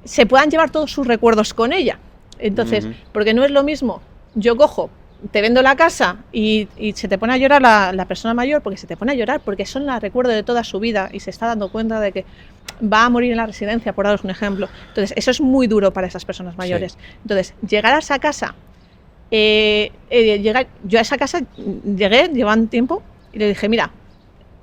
se puedan llevar todos sus recuerdos con ella. Entonces, porque no es lo mismo, yo cojo, te vendo la casa y se te pone a llorar la persona mayor, porque se te pone a llorar, porque son los recuerdos de toda su vida y se está dando cuenta de que va a morir en la residencia, por daros un ejemplo. Entonces, eso es muy duro para esas personas mayores. Sí. Entonces, llegar a esa casa, yo a esa casa llegué, llevan tiempo, y le dije, mira,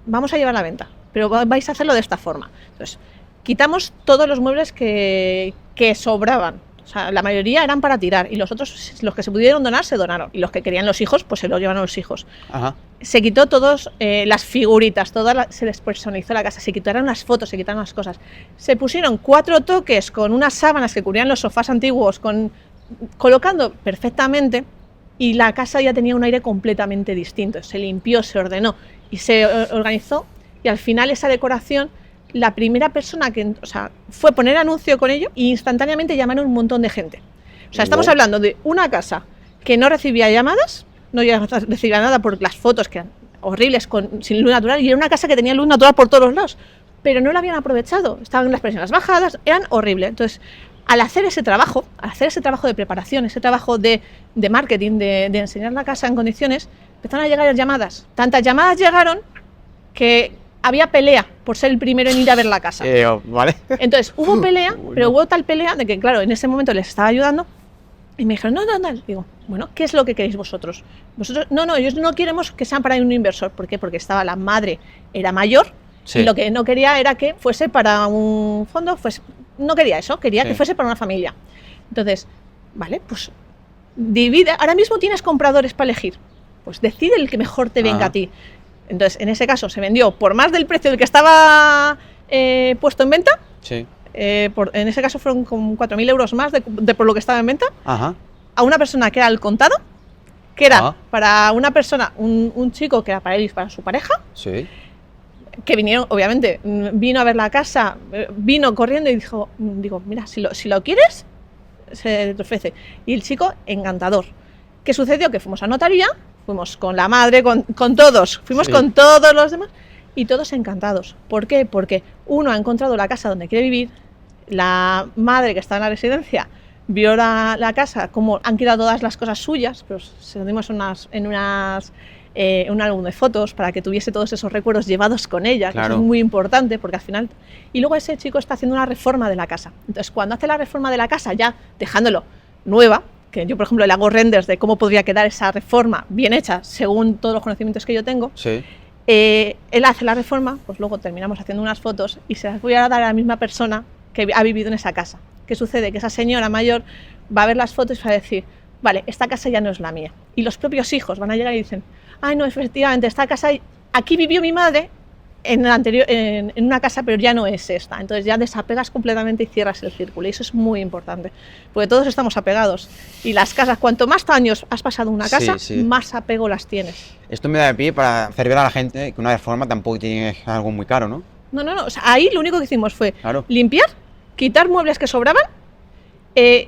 vamos a llevar la venta, pero vais a hacerlo de esta forma. Entonces, quitamos todos los muebles que sobraban. O sea, la mayoría eran para tirar y los otros, los que se pudieron donar, se donaron. Y los que querían los hijos, pues se los llevan a los hijos. Ajá. Se quitó todos las figuritas, se despersonalizó la casa, se quitaron las fotos, se quitaron las cosas. Se pusieron 4 toques con unas sábanas que cubrían los sofás antiguos, colocando perfectamente, y la casa ya tenía un aire completamente distinto. Se limpió, se ordenó y se organizó, y al final esa decoración, la primera persona que fue poner anuncio con ello e instantáneamente llamaron un montón de gente. O sea, estamos hablando de una casa que no recibía llamadas, no recibía nada por las fotos que eran horribles, sin luz natural, y era una casa que tenía luz natural por todos los lados, pero no la habían aprovechado, estaban las persianas bajadas, eran horribles. Entonces, al hacer ese trabajo de preparación, ese trabajo de marketing, de enseñar la casa en condiciones, empezaron a llegar llamadas. Tantas llamadas llegaron que había pelea por ser el primero en ir a ver la casa. Vale. Entonces, hubo pelea, pero hubo tal pelea de que, claro, en ese momento les estaba ayudando y me dijeron, no. Digo, bueno, ¿qué es lo que queréis vosotros? Vosotros, no, ellos no queremos que sean para un inversor. ¿Por qué? Porque estaba la madre, era mayor, Sí. y lo que no quería era que fuese para un fondo, no quería eso, quería que fuese para una familia. Entonces, vale, pues divide, ahora mismo tienes compradores para elegir, pues decide el que mejor te venga a ti. Entonces, en ese caso se vendió por más del precio del que estaba puesto en venta. Sí. En ese caso fueron con 4.000 euros más de por lo que estaba en venta. Ajá. A una persona que era al contado, que era para una persona, un chico que era para él y para su pareja, Sí. que vinieron, obviamente, vino a ver la casa, vino corriendo y digo, mira, si lo quieres, se te ofrece. Y el chico, encantador. ¿Qué sucedió? Que fuimos a notaría, fuimos con la madre, con todos, fuimos con todos los demás y todos encantados. ¿Por qué? Porque uno ha encontrado la casa donde quiere vivir, la madre que está en la residencia vio la casa, como han quedado todas las cosas suyas, pero se lo dimos en un álbum de fotos para que tuviese todos esos recuerdos llevados con ella, claro. Que eso es muy importante porque al final... Y luego ese chico está haciendo una reforma de la casa. Entonces, cuando hace la reforma de la casa, ya dejándolo nueva, que yo, por ejemplo, le hago renders de cómo podría quedar esa reforma bien hecha según todos los conocimientos que yo tengo, Sí. Él hace la reforma, pues luego terminamos haciendo unas fotos y se las voy a dar a la misma persona que ha vivido en esa casa. ¿Qué sucede? Que esa señora mayor va a ver las fotos y va a decir, vale, esta casa ya no es la mía. Y los propios hijos van a llegar y dicen, ay, no, efectivamente, esta casa, aquí vivió mi madre en una casa, pero ya no es esta. Entonces ya desapegas completamente y cierras el círculo. Y eso es muy importante, porque todos estamos apegados. Y las casas, cuanto más años has pasado en una casa, más apego las tienes. Esto me da de pie para hacer ver a la gente que una reforma tampoco tiene algo muy caro, ¿no? No. O sea, ahí lo único que hicimos fue limpiar, quitar muebles que sobraban,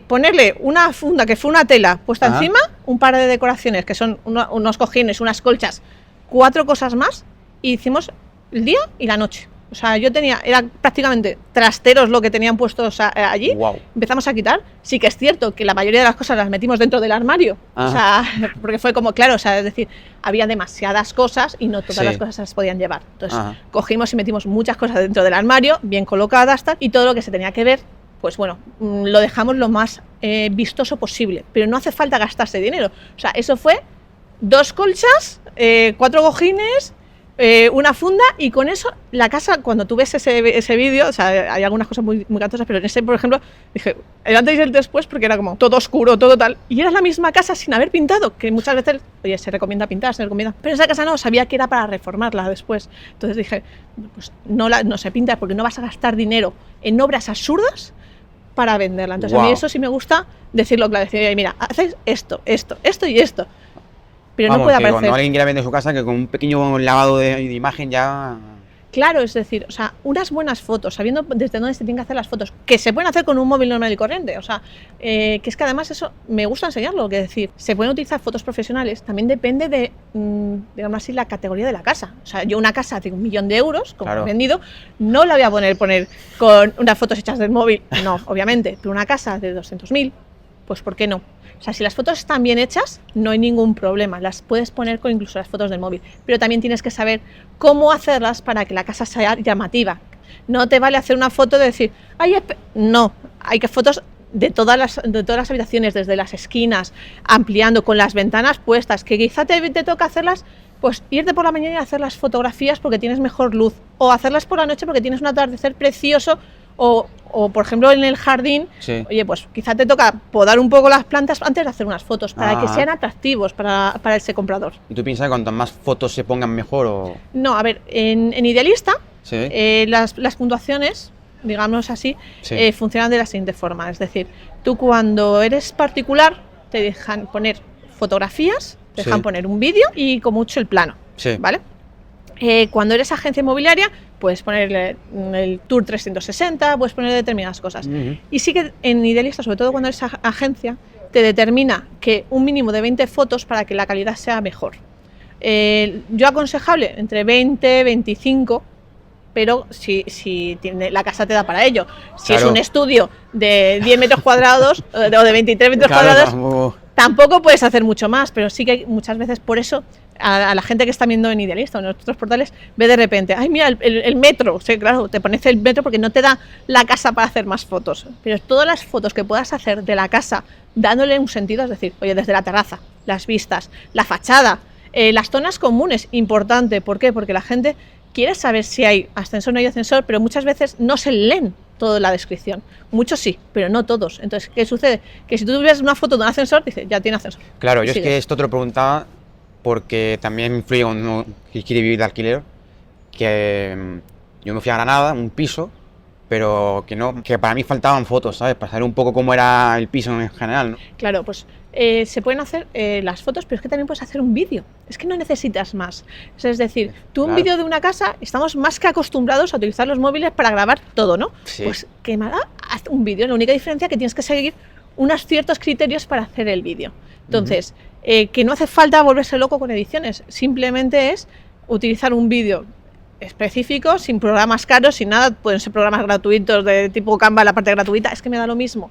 ponerle una funda que fue una tela puesta encima, un par de decoraciones que son unos cojines, unas colchas, 4 cosas más, y hicimos el día y la noche. O sea, eran prácticamente trasteros lo que tenían puestos allí. Wow. Empezamos a quitar. Sí que es cierto que la mayoría de las cosas las metimos dentro del armario. O sea, porque fue como, claro, o sea, es decir, había demasiadas cosas y no todas las cosas se las podían llevar. Entonces, cogimos y metimos muchas cosas dentro del armario, bien colocadas, y todo lo que se tenía que ver, pues bueno, lo dejamos lo más vistoso posible. Pero no hace falta gastarse dinero. O sea, eso fue 2 colchas, 4 cojines, una funda, y con eso la casa, cuando tú ves ese vídeo, o sea, hay algunas cosas muy, muy cantosas, pero en ese, por ejemplo, dije el antes y el después, porque era como todo oscuro, todo tal, y era la misma casa sin haber pintado, que muchas veces, oye, se recomienda pintar, pero esa casa no, sabía que era para reformarla después. Entonces dije, pues no se pinta, porque no vas a gastar dinero en obras absurdas para venderla. Entonces a Wow. mí eso sí me gusta decirlo claro, decir, "Oye, mira, hacéis esto y esto". Pero Vamos, no puede que aparecer. cuando alguien quiera vender su casa, que con un pequeño lavado de imagen ya... Claro, es decir, o sea, unas buenas fotos, sabiendo desde dónde se tienen que hacer las fotos, que se pueden hacer con un móvil normal y corriente, o sea, que es que además eso me gusta enseñarlo, que decir, se pueden utilizar fotos profesionales, también depende de, digamos así, la categoría de la casa. O sea, yo una casa de 1 millón de euros, como Claro. he vendido, no la voy a poner con unas fotos hechas del móvil, no, obviamente, pero una casa de 200.000, pues ¿por qué no? O sea, si las fotos están bien hechas, no hay ningún problema. Las puedes poner con incluso las fotos del móvil. Pero también tienes que saber cómo hacerlas para que la casa sea llamativa. No te vale hacer una foto de decir, ay, no, hay que fotos de todas las habitaciones, desde las esquinas, ampliando con las ventanas puestas, que quizá te toca hacerlas, pues irte por la mañana y hacer las fotografías porque tienes mejor luz, o hacerlas por la noche porque tienes un atardecer precioso, o por ejemplo en el jardín, Sí. oye, pues quizá te toca podar un poco las plantas antes de hacer unas fotos para que Ah. sean atractivos para ese comprador. ¿Y tú piensas que cuanto más fotos se pongan mejor o...? No, a ver, en Idealista Sí. las puntuaciones, digamos así, Sí. funcionan de la siguiente forma. Es decir, tú cuando eres particular te dejan poner fotografías, te dejan Sí. poner un vídeo y como mucho el plano, Sí. ¿vale? Cuando eres agencia inmobiliaria puedes poner el Tour 360, puedes poner determinadas cosas. Ujú. Y sí que en Idealista, sobre todo cuando eres agencia, te determina que un mínimo de 20 fotos para que la calidad sea mejor. Yo aconsejable entre 20, 25, pero si la casa te da para ello. Si Claro. es un estudio de 10 metros cuadrados o de 23 metros Claro, cuadrados, tampoco- tampoco puedes hacer mucho más, pero sí que muchas veces por eso a la gente que está viendo en Idealista o en otros portales ve de repente, ay mira, el metro, sí, claro, te pones el metro porque no te da la casa para hacer más fotos, pero todas las fotos que puedas hacer de la casa dándole un sentido, es decir, oye, desde la terraza, las vistas, la fachada, las zonas comunes, importante, ¿por qué? Porque la gente quiere saber si hay ascensor o no hay ascensor, pero muchas veces no se leen toda la descripción. Muchos sí, pero no todos. Entonces, ¿qué sucede? Que si tú ves una foto de un ascensor, dices, ya tiene ascensor. Claro, Y yo es sigues. que esto te lo preguntaba porque también influye cuando uno quiere vivir de alquiler, que yo me fui a Granada, un piso, pero que para mí faltaban fotos, ¿sabes? Para saber un poco cómo era el piso en general, ¿no? Claro, pues se pueden hacer las fotos, pero es que también puedes hacer un vídeo. Es que no necesitas más. Es decir, tú un Claro. vídeo de una casa, estamos más que acostumbrados a utilizar los móviles para grabar todo, ¿no? Sí. Pues que haz un vídeo. La única diferencia es que tienes que seguir unos ciertos criterios para hacer el vídeo. Entonces, que no hace falta volverse loco con ediciones. Simplemente es utilizar un vídeo específico, sin programas caros, sin nada, pueden ser programas gratuitos de tipo Canva, la parte gratuita, es que me da lo mismo.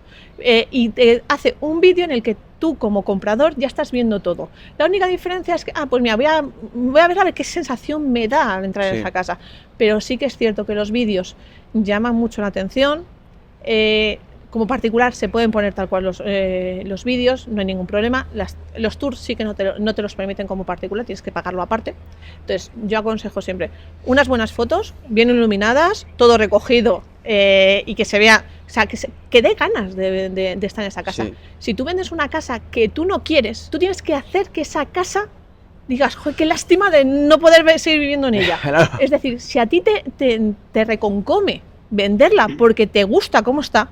Y te hace un vídeo en el que tú como comprador ya estás viendo todo. La única diferencia es que, pues mira, voy a ver qué sensación me da al entrar en Sí. esa casa. Pero sí que es cierto que los vídeos llaman mucho la atención. Como particular se pueden poner tal cual los vídeos, no hay ningún problema. Los tours sí que no te los permiten como particular, tienes que pagarlo aparte. Entonces yo aconsejo siempre unas buenas fotos, bien iluminadas, todo recogido y que se vea, o sea, que dé ganas de estar en esa casa. Sí. Si tú vendes una casa que tú no quieres, tú tienes que hacer que esa casa digas, joder, qué lástima de no poder seguir viviendo en ella. Claro. Es decir, si a ti te reconcome venderla porque te gusta cómo está,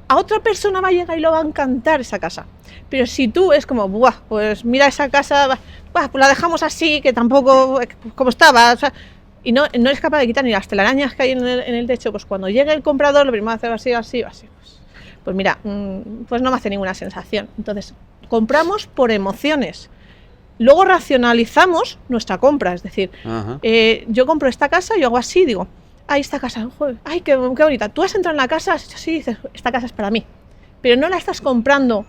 a otra persona va a llegar y le va a encantar esa casa. Pero si tú es como, buah, pues mira esa casa, buah, pues la dejamos así, que tampoco, como estaba, o sea, y no eres capaz de quitar ni las telarañas que hay en el techo, pues cuando llegue el comprador, lo primero va a hacer así, pues mira, pues no me hace ninguna sensación. Entonces, compramos por emociones. Luego racionalizamos nuestra compra, es decir, Ajá. yo compro esta casa, yo hago así, digo, ay, esta casa, joder, ay, qué bonita. Tú has entrado en la casa, has hecho así, y dices, esta casa es para mí. Pero no la estás comprando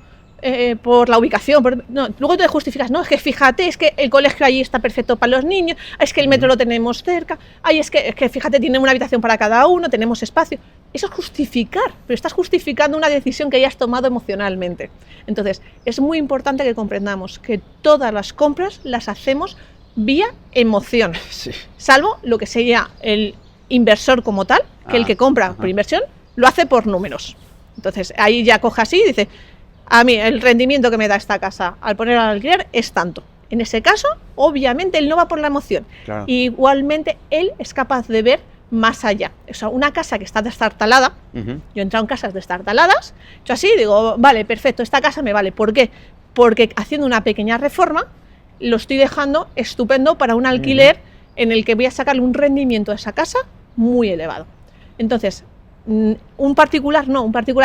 por la ubicación. No, luego te justificas, no, es que fíjate, es que el colegio allí está perfecto para los niños, es que el metro lo tenemos cerca, ay, es que fíjate, tiene una habitación para cada uno, tenemos espacio. Eso es justificar, pero estás justificando una decisión que ya has tomado emocionalmente. Entonces, es muy importante que comprendamos que todas las compras las hacemos vía emoción, Sí. salvo lo que sería el inversor como tal, que el que compra por inversión lo hace por números. Entonces ahí ya coge así y dice, a mí el rendimiento que me da esta casa al poner al alquiler es tanto. En ese caso, obviamente él no va por la emoción. Claro. Igualmente él es capaz de ver más allá. O sea, una casa que está destartalada, yo he entrado en casas destartaladas, yo así digo, vale, perfecto, esta casa me vale. ¿Por qué? Porque haciendo una pequeña reforma, lo estoy dejando estupendo para un alquiler en el que voy a sacarle un rendimiento a esa casa muy elevado. Entonces, un particular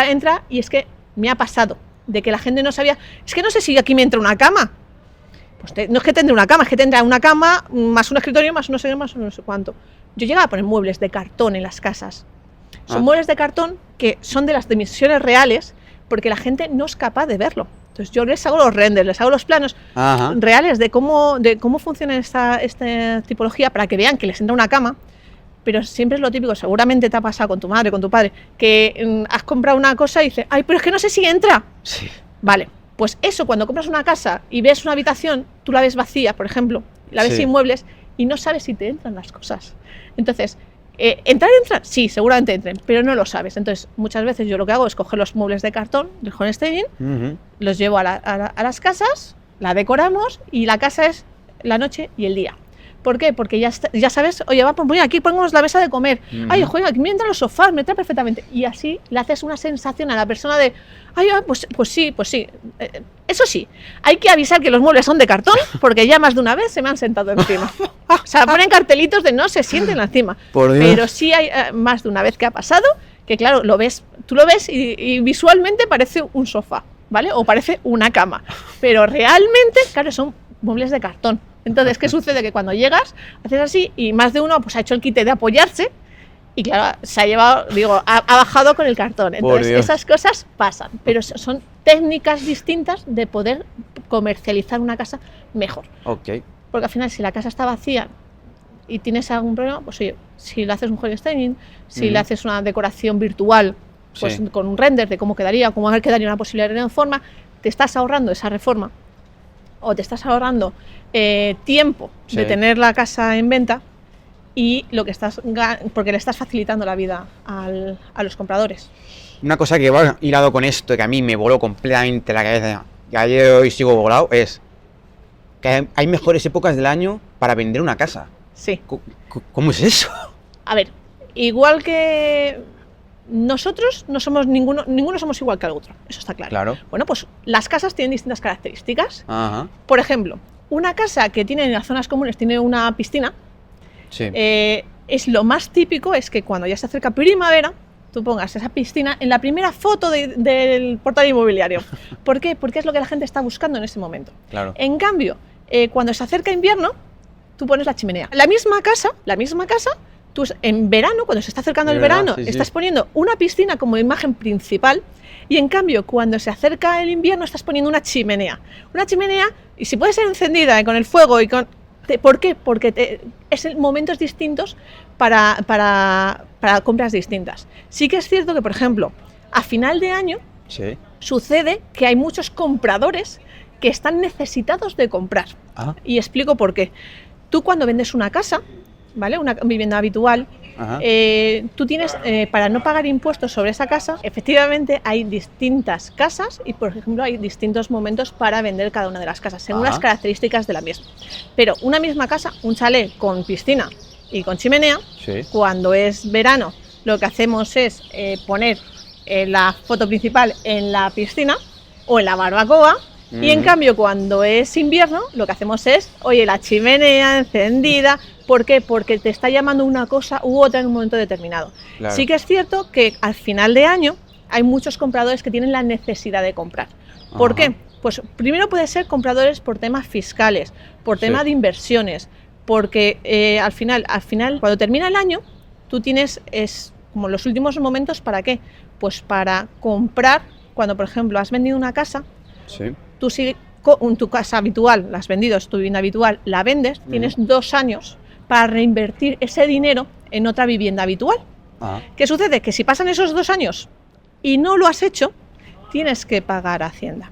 entra y es que me ha pasado de que la gente no sabía, es que no sé si aquí me entra una cama. Pues no es que tendré una cama, es que tendrá una cama, más un escritorio, más no sé cuánto. Yo llegaba a poner muebles de cartón en las casas. Son muebles de cartón que son de las dimensiones reales porque la gente no es capaz de verlo. Entonces yo les hago los renders, les hago los planos reales de cómo funciona esta tipología para que vean que les entra una cama. Pero siempre es lo típico, seguramente te ha pasado con tu madre, con tu padre, que has comprado una cosa y dices, ay, pero es que no sé si entra. Sí. Vale, pues eso, cuando compras una casa y ves una habitación, tú la ves vacía, por ejemplo, la ves sin muebles y no sabes si te entran las cosas. Entonces, ¿entrar? Sí, seguramente entren, pero no lo sabes. Entonces, muchas veces yo lo que hago es coger los muebles de cartón del homestaging, los llevo a las casas, la decoramos y la casa es la noche y el día. ¿Por qué? Porque ya sabes, oye, pues aquí ponemos la mesa de comer, ay, juega, aquí me entran los sofás, me entra perfectamente. Y así le haces una sensación a la persona de, ay, pues sí. Eso sí, hay que avisar que los muebles son de cartón, porque ya más de una vez se me han sentado encima. O sea, ponen cartelitos de no se sienten encima. Pero sí hay más de una vez que ha pasado, que claro, tú lo ves y visualmente parece un sofá, ¿vale? O parece una cama. Pero realmente, claro, son muebles de cartón. Entonces, ¿qué sucede? Que cuando llegas, haces así y más de uno pues ha hecho el quite de apoyarse y claro, se ha llevado, ha bajado con el cartón. Entonces, esas cosas pasan, pero son técnicas distintas de poder comercializar una casa mejor. Okay. Porque al final, si la casa está vacía y tienes algún problema, pues oye, si le haces un homestaging, si le haces una decoración virtual, pues con un render de cómo quedaría una posible reforma, te estás ahorrando esa reforma o te estás ahorrando tiempo de tener la casa en venta y porque le estás facilitando la vida a los compradores. Una cosa que va hilado con esto, que a mí me voló completamente la cabeza, que ayer hoy sigo volado, es que hay mejores épocas del año para vender una casa. Sí. ¿Cómo es eso? A ver, igual que nosotros no somos ninguno somos igual que el otro, eso está claro. Bueno, pues las casas tienen distintas características. Por ejemplo, una casa que tiene en las zonas comunes tiene una piscina, es lo más típico es que cuando ya se acerca primavera, tú pongas esa piscina en la primera foto del portal inmobiliario. ¿Por qué? Porque es lo que la gente está buscando en ese momento. Claro. En cambio, cuando se acerca invierno, tú pones la chimenea. La misma casa, tú en verano, cuando se está acercando el verano, estás poniendo una piscina como imagen principal y en cambio cuando se acerca el invierno estás poniendo una chimenea. Una chimenea, y si puede ser encendida con el fuego ¿por qué? Porque es momentos distintos para compras distintas. Sí que es cierto que, por ejemplo, a final de año sucede que hay muchos compradores que están necesitados de comprar. Y explico por qué. Tú cuando vendes una casa, ¿vale? Una vivienda habitual, tú tienes, para no pagar impuestos sobre esa casa, efectivamente hay distintas casas y, por ejemplo, hay distintos momentos para vender cada una de las casas, según las características de la misma. Pero una misma casa, un chalet con piscina y con chimenea, cuando es verano, lo que hacemos es poner la foto principal en la piscina o en la barbacoa. Y en cambio, cuando es invierno, lo que hacemos es, oye, la chimenea encendida. ¿Por qué? Porque te está llamando una cosa u otra en un momento determinado. Claro. Sí que es cierto que al final de año hay muchos compradores que tienen la necesidad de comprar. ¿Por qué? Pues primero puede ser compradores por temas fiscales, por tema de inversiones, porque al final, cuando termina el año, tú tienes, es como los últimos momentos, ¿para qué? Pues para comprar, cuando por ejemplo has vendido una casa, tú sigues con tu casa habitual, la has vendido, es tu vivienda habitual, la vendes, tienes 2 años para reinvertir ese dinero en otra vivienda habitual. ¿Qué sucede? Que si pasan esos 2 años y no lo has hecho, tienes que pagar a Hacienda.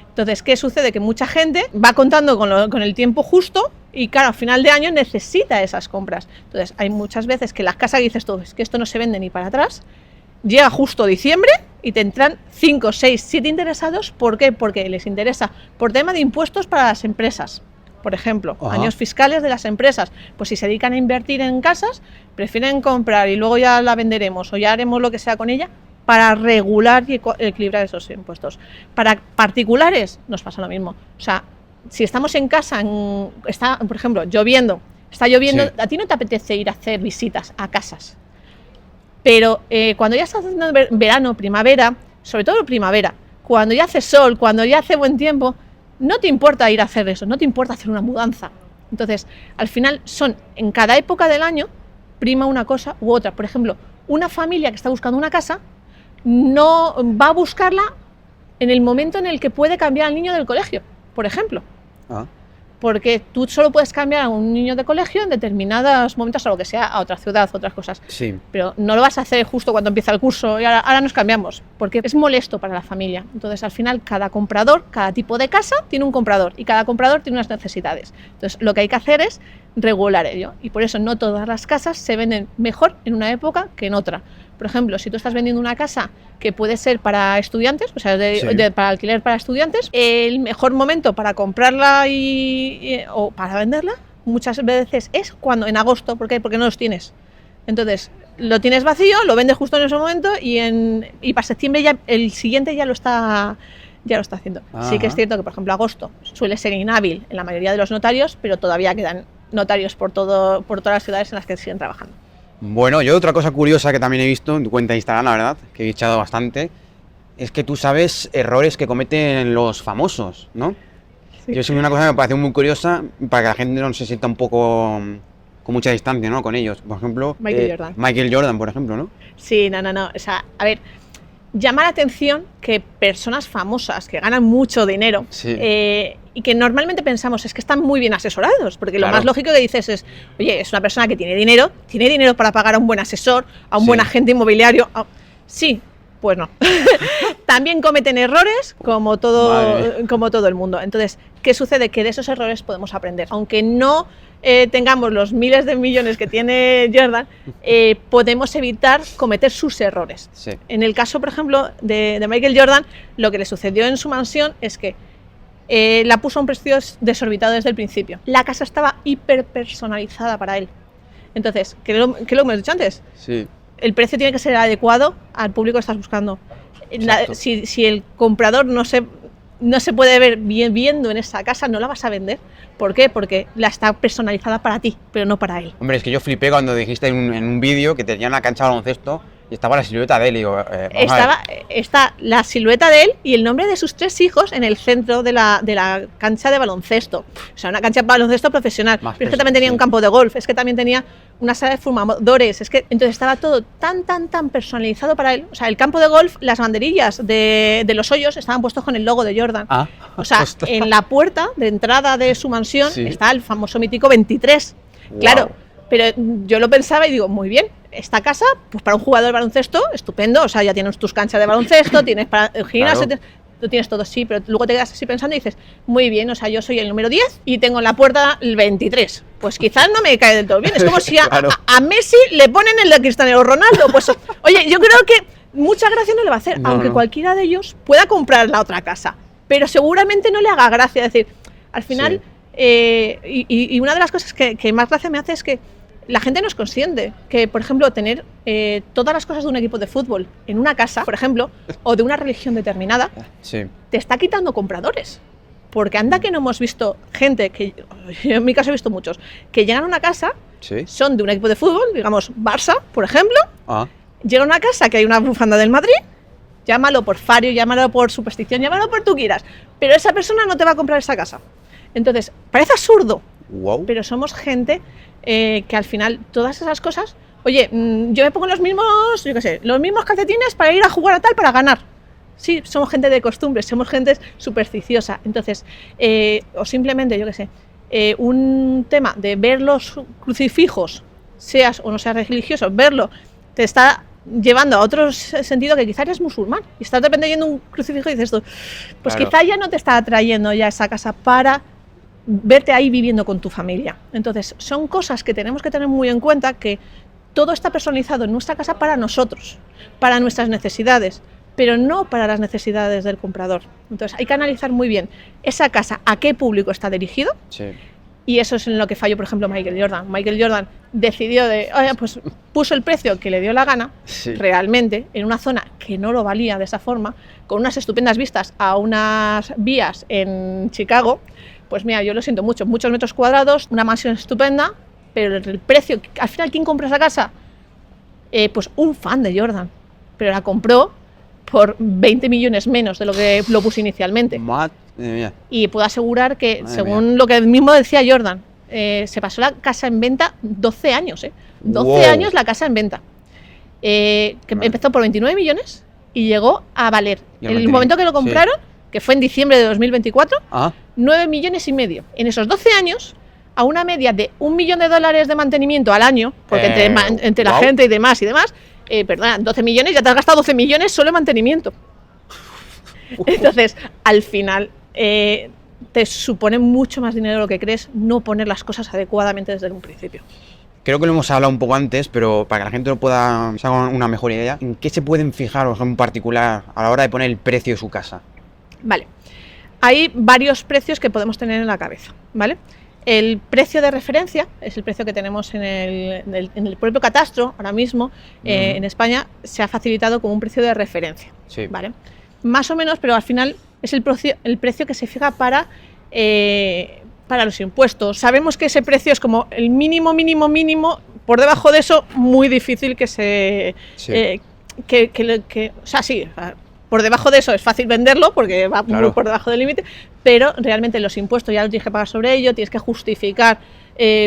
Entonces, ¿qué sucede? Que mucha gente va contando con el tiempo justo y claro, a final de año necesita esas compras. Entonces, hay muchas veces que las casas que dices tú, es que esto no se vende ni para atrás, llega justo diciembre y te entran 5, 6, 7 interesados. ¿Por qué? Porque les interesa por tema de impuestos para las empresas. por ejemplo, Ajá. años fiscales de las empresas. Pues si se dedican a invertir en casas, prefieren comprar y luego ya la venderemos o ya haremos lo que sea con ella para regular y equilibrar esos impuestos. Para particulares nos pasa lo mismo. O sea, si estamos en casa, está, por ejemplo, está lloviendo, Sí. a ti no te apetece ir a hacer visitas a casas. Pero cuando ya está haciendo verano, primavera, sobre todo primavera, cuando ya hace sol, cuando ya hace buen tiempo, no te importa ir a hacer eso, no te importa hacer una mudanza. Entonces, al final en cada época del año, prima una cosa u otra. Por ejemplo, una familia que está buscando una casa no va a buscarla en el momento en el que puede cambiar al niño del colegio, por ejemplo. Ah. Porque tú solo puedes cambiar a un niño de colegio en determinados momentos, o lo que sea, a otra ciudad, otras cosas. Sí. Pero no lo vas a hacer justo cuando empieza el curso y ahora nos cambiamos, porque es molesto para la familia. Entonces, al final, cada comprador, cada tipo de casa tiene un comprador y cada comprador tiene unas necesidades. Entonces, lo que hay que hacer es regular ello. Y por eso no todas las casas se venden mejor en una época que en otra. Por ejemplo, si tú estás vendiendo una casa que puede ser para estudiantes, o sea, Sí. para alquiler para estudiantes, el mejor momento para comprarla o para venderla muchas veces es en agosto. ¿Por qué? Porque no los tienes. Entonces, lo tienes vacío, lo vendes justo en ese momento y para septiembre ya el siguiente ya lo está haciendo. Sí que es Ajá. cierto que, por ejemplo, agosto suele ser inhábil en la mayoría de los notarios, pero todavía quedan notarios por todas las ciudades en las que siguen trabajando. Bueno, yo otra cosa curiosa que también he visto en tu cuenta de Instagram, la verdad, que he echado bastante, es que tú sabes errores que cometen los famosos, ¿no? Sí. Yo es una cosa que me parece muy curiosa para que la gente no se sienta un poco con mucha distancia, ¿no? Con ellos. Por ejemplo, Michael Jordan. Michael Jordan, por ejemplo, ¿no? Sí, no. O sea, a ver, llama la atención que personas famosas que ganan mucho dinero Sí. y que normalmente pensamos es que están muy bien asesorados, porque lo Claro. más lógico que dices es, oye, es una persona que tiene dinero para pagar a un buen asesor, a un Sí. buen agente inmobiliario. Sí, pues no. También cometen errores como Madre. todo el mundo. Entonces, ¿qué sucede? Que de esos errores podemos aprender. Aunque no tengamos los miles de millones que tiene Jordan, podemos evitar cometer sus errores. Sí. En el caso, por ejemplo, de Michael Jordan, lo que le sucedió en su mansión es que la puso a un precio desorbitado desde el principio. La casa estaba hiper personalizada para él. Entonces, ¿qué es lo que hemos dicho antes? Sí. El precio tiene que ser adecuado al público que estás buscando. Exacto. Si el comprador no se puede ver bien viendo en esa casa, no la vas a vender. ¿Por qué? Porque la está personalizada para ti, pero no para él. Hombre, es que yo flipé cuando dijiste en un vídeo que tenía una cancha de baloncesto y estaba la silueta de él. Y digo, vamos a ver. Está la silueta de él y el nombre de sus 3 hijos en el centro de la cancha de baloncesto. O sea, una cancha de baloncesto profesional. Más Pero es que también tenía sí. un campo de golf, es que también tenía una sala de fumadores. Entonces estaba todo tan personalizado para él. O sea, el campo de golf, las banderillas de los hoyos estaban puestos con el logo de Jordan. Ah, O sea, ostras. en la puerta de entrada de su mansión Sí. está el famoso mítico 23. Guau. Claro, pero yo lo pensaba y digo, muy bien, esta casa, pues para un jugador de baloncesto, estupendo. O sea, ya tienes tus canchas de baloncesto, tienes para el gimnasio, Claro. tú tienes todo, sí, pero luego te quedas así pensando y dices, muy bien, o sea, yo soy el número 10 y tengo en la puerta el 23. Pues quizás no me cae del todo bien. Es como si Claro. a Messi le ponen el de Cristiano Ronaldo. Pues, oye, yo creo que mucha gracia no le va a hacer, No, aunque no. cualquiera de ellos pueda comprar la otra casa. Pero seguramente no le haga gracia. Es decir, al final, y una de las cosas que más gracia me hace es que la gente no es consciente que, por ejemplo, tener todas las cosas de un equipo de fútbol en una casa, por ejemplo, o de una religión determinada, Sí. te está quitando compradores. Porque anda que no hemos visto gente, que yo en mi caso he visto muchos, que llegan a una casa, Sí. son de un equipo de fútbol, digamos Barça, por ejemplo, Ah. llegan a una casa que hay una bufanda del Madrid, llámalo por fario, llámalo por superstición, llámalo por tú quieras, pero esa persona no te va a comprar esa casa. Entonces, parece absurdo, Wow. pero somos gente que al final todas esas cosas, oye, yo me pongo los mismos calcetines para ir a jugar a tal, para ganar. Sí, somos gente de costumbres, somos gente supersticiosa. Entonces, o simplemente, yo qué sé, un tema de ver los crucifijos, seas o no seas religioso, verlo, te está llevando a otro sentido que quizás eres musulmán y estás dependiendo de un crucifijo y dices tú, pues Claro. quizás ya no te está atrayendo ya esa casa para verte ahí viviendo con tu familia. Entonces, son cosas que tenemos que tener muy en cuenta, que todo está personalizado en nuestra casa para nosotros, para nuestras necesidades, pero no para las necesidades del comprador. Entonces hay que analizar muy bien esa casa, a qué público está dirigido. Sí. Y eso es en lo que falló, por ejemplo, Michael Jordan. Michael Jordan decidió pues puso el precio que le dio la gana, Sí. realmente, en una zona que no lo valía de esa forma, con unas estupendas vistas a unas vías en Chicago. Pues mira, yo lo siento mucho, muchos metros cuadrados, una mansión estupenda, pero el precio, al final, ¿quién compra esa casa? Pues un fan de Jordan, pero la compró por 20 millones menos de lo que lo puso inicialmente. Madre mía. Y puedo asegurar que, Madre según lo que mismo decía Jordan, se pasó la casa en venta 12 años, 12 Wow. años la casa en venta. Que Vale. empezó por 29 millones y llegó a valer, Y en el el momento que lo mantenimiento, compraron, que fue en diciembre de 2024, Ah, 9 millones y medio. En esos 12 años, a una media de $1 millón de mantenimiento al año, porque entre la guau. gente y demás, perdona, 12 millones, ya te has gastado 12 millones solo en mantenimiento. Entonces, al final, te supone mucho más dinero de lo que crees no poner las cosas adecuadamente desde un principio. creo que lo hemos hablado un poco antes, pero para que la gente lo pueda se haga una mejor idea, ¿en qué se pueden fijar o sea, en particular a la hora de poner el precio de su casa? Vale, hay varios precios que podemos tener en la cabeza, ¿vale? El precio de referencia es el precio que tenemos en el propio catastro ahora mismo. En España se ha facilitado como un precio de referencia, Sí. ¿vale? Más o menos, pero al final es el precio que se fija para los impuestos. Sabemos que ese precio es como el mínimo, por debajo de eso muy difícil que se... Sí. O sea, sí, por debajo de eso es fácil venderlo porque va Claro. muy por debajo del límite, pero realmente los impuestos ya los tienes que pagar sobre ello, tienes que justificar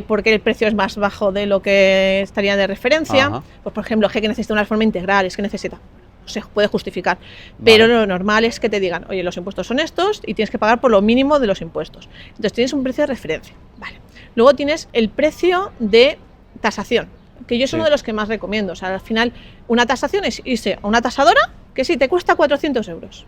por qué el precio es más bajo de lo que estaría de referencia. Ajá. Pues, por ejemplo, que necesita una reforma integral, es que necesita, se puede justificar, pero Vale. lo normal es que te digan, oye, los impuestos son estos y tienes que pagar por lo mínimo de los impuestos. Entonces tienes un precio de referencia, vale. Luego tienes el precio de tasación, que yo es Sí. uno de los que más recomiendo. O sea, al final, una tasación es irse a una tasadora que sí, te cuesta 400 euros,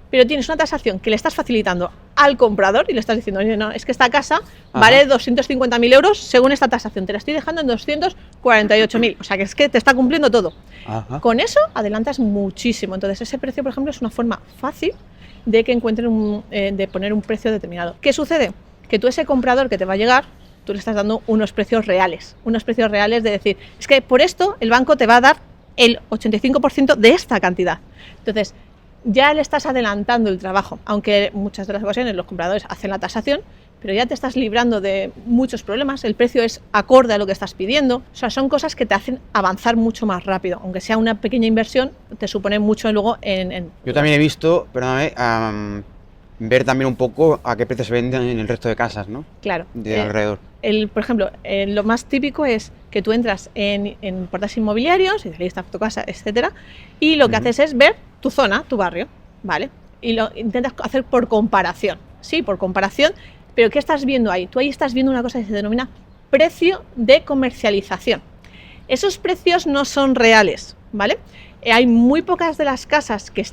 pero tienes una tasación que le estás facilitando al comprador y le estás diciendo, oye, no, es que esta casa vale 250.000 euros según esta tasación, te la estoy dejando en 248.000, o sea, que es que te está cumpliendo todo. Ajá. Con eso adelantas muchísimo. Entonces, ese precio, por ejemplo, es una forma fácil de que encuentren de poner un precio determinado. ¿Qué sucede? Que tú, ese comprador que te va a llegar, tú le estás dando unos precios reales de decir, es que por esto el banco te va a dar el 85% de esta cantidad. Entonces, ya le estás adelantando el trabajo, aunque muchas de las ocasiones los compradores hacen la tasación, pero ya te estás librando de muchos problemas, el precio es acorde a lo que estás pidiendo, o sea, son cosas que te hacen avanzar mucho más rápido, aunque sea una pequeña inversión, te supone mucho luego en... Yo también he visto, perdóname, ver también un poco a qué precio se venden en el resto de casas, ¿no? Claro. De alrededor. Por ejemplo, lo más típico es que tú entras en portales inmobiliarios, Idealista, Fotocasa, etcétera, y lo que haces es ver tu zona, tu barrio, ¿vale? Y lo intentas hacer por comparación, sí, por comparación, pero ¿qué estás viendo ahí? Tú ahí estás viendo una cosa que se denomina precio de comercialización. Esos precios no son reales, ¿vale? Hay muy pocas de las casas que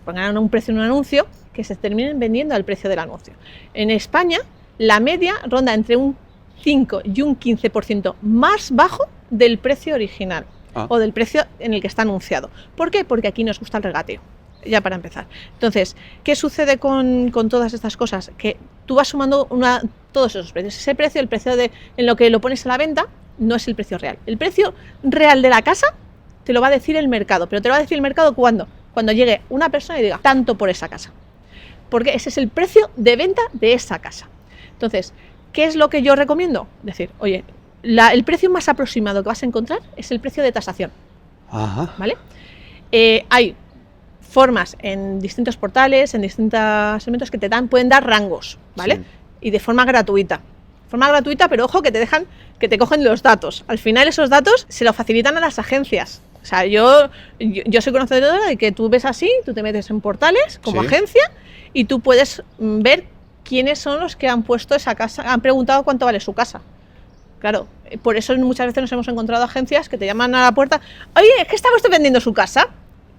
pongan un precio en un anuncio que se terminen vendiendo al precio del anuncio. En España, la media ronda entre un 5 y un 15% más bajo del precio original o del precio en el que está anunciado. ¿Por qué? Porque aquí nos gusta el regateo, ya para empezar. Entonces, ¿qué sucede con todas estas cosas? Que tú vas sumando todos esos precios. Ese precio, el precio en lo que lo pones a la venta, no es el precio real. El precio real de la casa te lo va a decir el mercado, pero te lo va a decir el mercado ¿cuándo? Cuando llegue una persona y diga tanto por esa casa. Porque ese es el precio de venta de esa casa. Entonces, ¿qué es lo que yo recomiendo? Decir, oye, el precio más aproximado que vas a encontrar es el precio de tasación. Ajá. ¿Vale? Hay formas en distintos portales, en distintos elementos que pueden dar rangos, ¿vale? Sí. Y de forma gratuita. Pero ojo que te cogen los datos. Al final esos datos se los facilitan a las agencias. O sea, yo soy conocedora de que tú ves así, tú te metes en portales como Sí. agencia y tú puedes ver quiénes son los que han puesto esa casa, han preguntado cuánto vale su casa. Claro, por eso muchas veces nos hemos encontrado agencias que te llaman a la puerta, oye, es que estaba usted vendiendo su casa.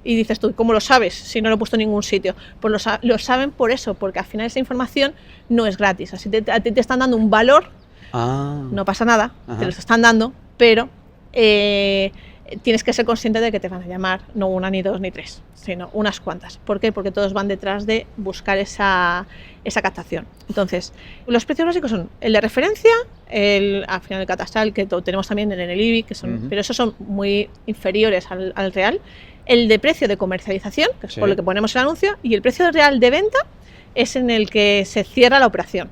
Y dices tú, ¿cómo lo sabes si no lo he puesto en ningún sitio? Pues lo saben por eso, porque al final esa información no es gratis. Así a ti te están dando un valor, no pasa nada, Ajá. te los están dando, pero tienes que ser consciente de que te van a llamar no una, ni dos, ni tres, sino unas cuantas. ¿Por qué? Porque todos van detrás de buscar esa captación. Entonces, los precios básicos son el de referencia, al final el catastral, que tenemos también en el IBI, pero esos son muy inferiores al real. El de precio de comercialización, que es por lo que ponemos el anuncio, y el precio real de venta es en el que se cierra la operación.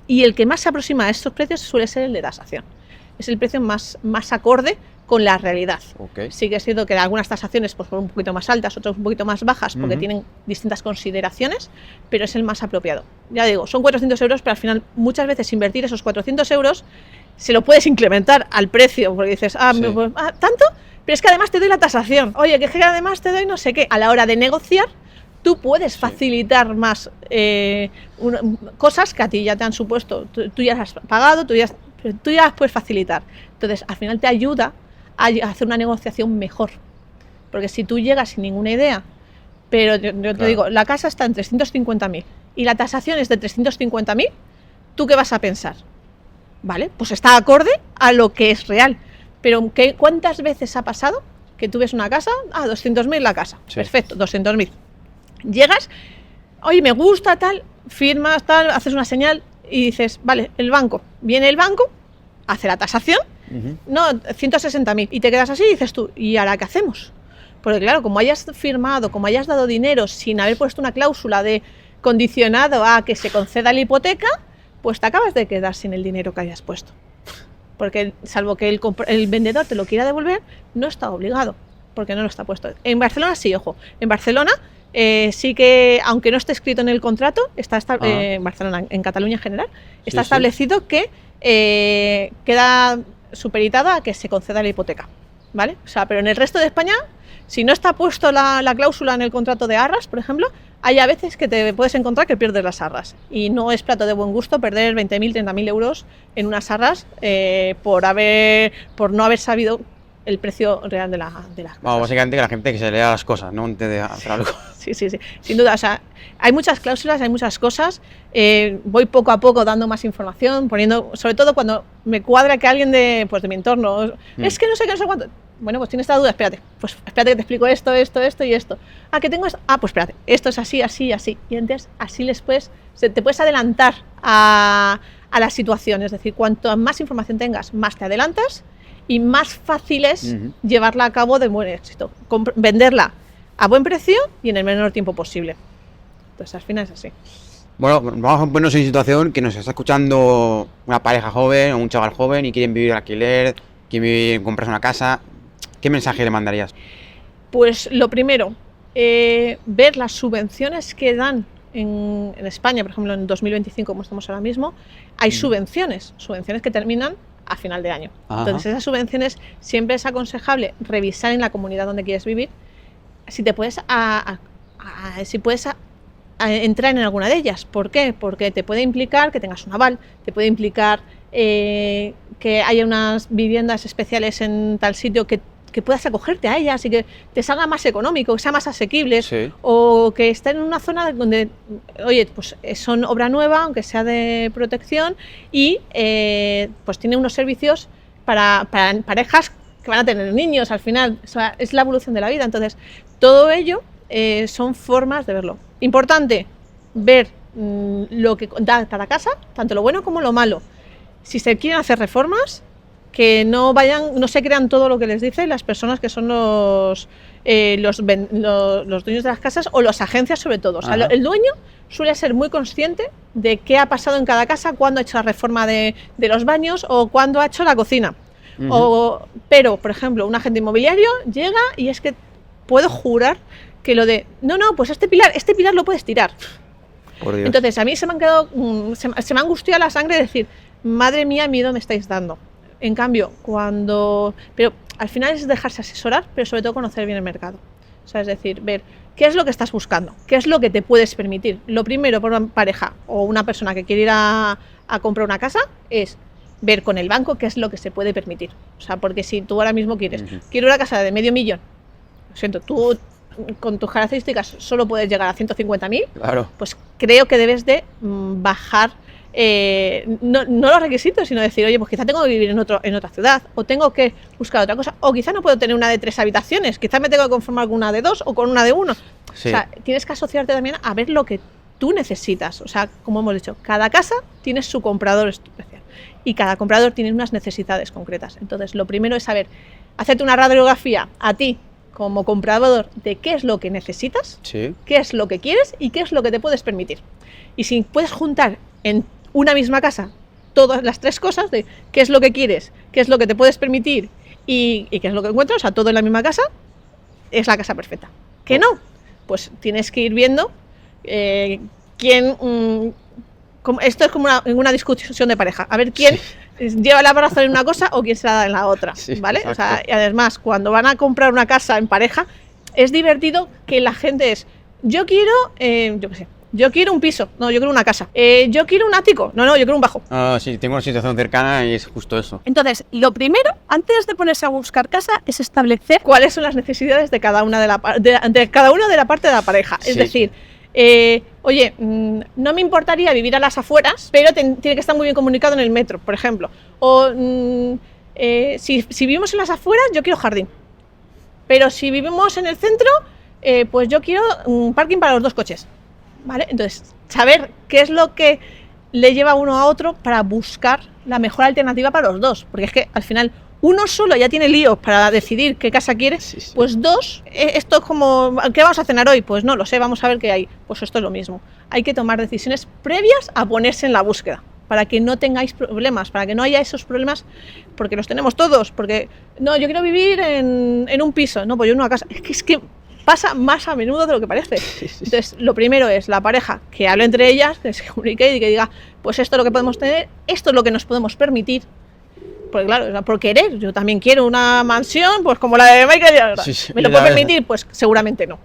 Y el que más se aproxima a estos precios suele ser el de tasación. Es el precio más acorde con la realidad. Sí que es cierto que algunas tasaciones pues, son un poquito más altas, otras un poquito más bajas, porque tienen distintas consideraciones, pero es el más apropiado. Ya digo, son 400 euros, pero al final muchas veces invertir esos 400 euros se lo puedes incrementar al precio, porque dices, ¿tanto? Pero es que además te doy la tasación. Oye, que además te doy no sé qué. A la hora de negociar, tú puedes facilitar más cosas que a ti ya te han supuesto. Tú ya las has pagado, tú ya las puedes facilitar. Entonces, al final te ayuda a hacer una negociación mejor. Porque si tú llegas sin ninguna idea, pero yo te digo, la casa está en 350.000 y la tasación es de 350.000, ¿tú qué vas a pensar? Vale, pues está acorde a lo que es real. Pero ¿cuántas veces ha pasado que tú ves una casa? 200.000 la casa. Perfecto, 200.000. Llegas, oye, me gusta tal, firmas tal, haces una señal y dices, vale, el banco. Viene el banco, hace la tasación, no, 160.000. Y te quedas así y dices tú, ¿y ahora qué hacemos? Porque claro, como hayas firmado, como hayas dado dinero sin haber puesto una cláusula de condicionado a que se conceda la hipoteca, pues te acabas de quedar sin el dinero que hayas puesto. Porque salvo que el vendedor te lo quiera devolver, no está obligado, porque no lo está puesto. En Barcelona sí, ojo, en Barcelona sí que, aunque no esté escrito en el contrato, en Barcelona, en Cataluña en general, está establecido que queda supeditado a que se conceda la hipoteca, ¿vale? O sea, pero en el resto de España, si no está puesto la cláusula en el contrato de arras, por ejemplo, hay a veces que te puedes encontrar que pierdes las arras. Y no es plato de buen gusto perder 20.000, 30.000 euros en unas arras por no haber sabido el precio real de las cosas. Vamos, básicamente que la gente que se lea las cosas, ¿no? Antes de hacer algo. Sí, sin duda. O sea, hay muchas cláusulas, hay muchas cosas. Voy poco a poco dando más información, poniendo, sobre todo cuando me cuadra que alguien de mi entorno, es que no sé qué, no sé cuánto. Bueno, pues tienes esta duda, espérate que te explico esto y esto. Que tengo esto. Pues espérate, esto es así. Y entonces así te puedes adelantar a la situación. Es decir, cuanto más información tengas, más te adelantas y más fácil es llevarla a cabo de buen éxito. Venderla a buen precio y en el menor tiempo posible. Entonces al final es así. Bueno, vamos a ponernos en situación que nos está escuchando una pareja joven o un chaval joven y quieren vivir alquiler, quieren comprarse una casa. ¿Qué mensaje le mandarías? Pues lo primero, ver las subvenciones que dan en España, por ejemplo en 2025 como estamos ahora mismo, hay subvenciones que terminan a final de año. Entonces esas subvenciones siempre es aconsejable revisar en la comunidad donde quieres vivir si te puedes entrar en alguna de ellas. ¿Por qué? Porque te puede implicar que tengas un aval, te puede implicar que haya unas viviendas especiales en tal sitio que puedas acogerte a ellas y que te salga más económico, que sea más asequible, o que estén en una zona donde, oye, pues son obra nueva, aunque sea de protección, y pues tiene unos servicios para parejas que van a tener niños al final. O sea, es la evolución de la vida. Entonces, todo ello son formas de verlo. Importante, ver lo que da cada casa, tanto lo bueno como lo malo. Si se quieren hacer reformas, que no se crean todo lo que les dicen las personas que son los dueños de las casas o las agencias sobre todo. O sea, el dueño suele ser muy consciente de qué ha pasado en cada casa, cuándo ha hecho la reforma de los baños o cuándo ha hecho la cocina. Pero, por ejemplo, un agente inmobiliario llega y es que puedo jurar que lo de, no, pues este pilar lo puedes tirar. Por Dios. Entonces a mí se me ha angustiado la sangre de decir, madre mía, miedo me estáis dando. En cambio, pero al final es dejarse asesorar, pero sobre todo conocer bien el mercado. O sea, es decir, ver qué es lo que estás buscando, qué es lo que te puedes permitir. Lo primero por una pareja o una persona que quiere ir a comprar una casa es ver con el banco qué es lo que se puede permitir. O sea, porque si tú ahora mismo quiero una casa de $500.000, lo siento, tú con tus características solo puedes llegar a 150.000, claro. Pues creo que debes de bajar no los requisitos, sino decir, oye, pues quizá tengo que vivir en otra ciudad, o tengo que buscar otra cosa, o quizá no puedo tener una de 3 habitaciones, quizá me tengo que conformar con una de 2 o con una de 1. Sí. O sea, tienes que asociarte también a ver lo que tú necesitas. O sea, como hemos dicho, cada casa tiene su comprador especial y cada comprador tiene unas necesidades concretas. Entonces, lo primero es saber, hacerte una radiografía a ti como comprador de qué es lo que necesitas, Sí. qué es lo que quieres y qué es lo que te puedes permitir. Y si puedes juntar en una misma casa todas las 3 cosas de qué es lo que quieres, qué es lo que te puedes permitir y qué es lo que encuentras, o sea, todo en la misma casa, es la casa perfecta. ¿Que no? Pues tienes que ir viendo quién... esto es como una discusión de pareja. A ver quién lleva la razón en una cosa o quién se la da en la otra, Sí, ¿vale? exacto. O sea, y además, cuando van a comprar una casa en pareja, es divertido que la gente es, yo quiero, yo qué sé, yo quiero un piso, no, yo quiero una casa. Yo quiero un ático, no, yo quiero un bajo. Ah, sí, tengo una situación cercana y es justo eso. Entonces, lo primero, antes de ponerse a buscar casa, es establecer ¿Cuáles son las necesidades de cada una de cada uno de la parte de la pareja? Es Sí. decir, oye, no me importaría vivir a las afueras, pero tiene que estar muy bien comunicado en el metro, por ejemplo. O si vivimos en las afueras, yo quiero jardín. Pero si vivimos en el centro, pues yo quiero un parking para los 2 coches. ¿Vale? Entonces, saber qué es lo que le lleva uno a otro para buscar la mejor alternativa para los dos. Porque es que al final uno solo ya tiene líos para decidir qué casa quiere, Sí, sí. pues 2, esto es como, ¿qué vamos a cenar hoy? Pues no lo sé, vamos a ver qué hay. Pues esto es lo mismo. Hay que tomar decisiones previas a ponerse en la búsqueda, para que no tengáis problemas, para que no haya esos problemas, porque los tenemos todos. Porque, no, yo quiero vivir en un piso, no, pues yo en una casa. Es que pasa más a menudo de lo que parece. Entonces, lo primero es la pareja que hable entre ellas, que se comunique y que diga, pues esto es lo que podemos tener, esto es lo que nos podemos permitir. Porque claro, por querer, yo también quiero una mansión, pues como la de Michael Jackson. Sí, sí, ¿Me lo la puedo verdad. permitir? Pues seguramente no.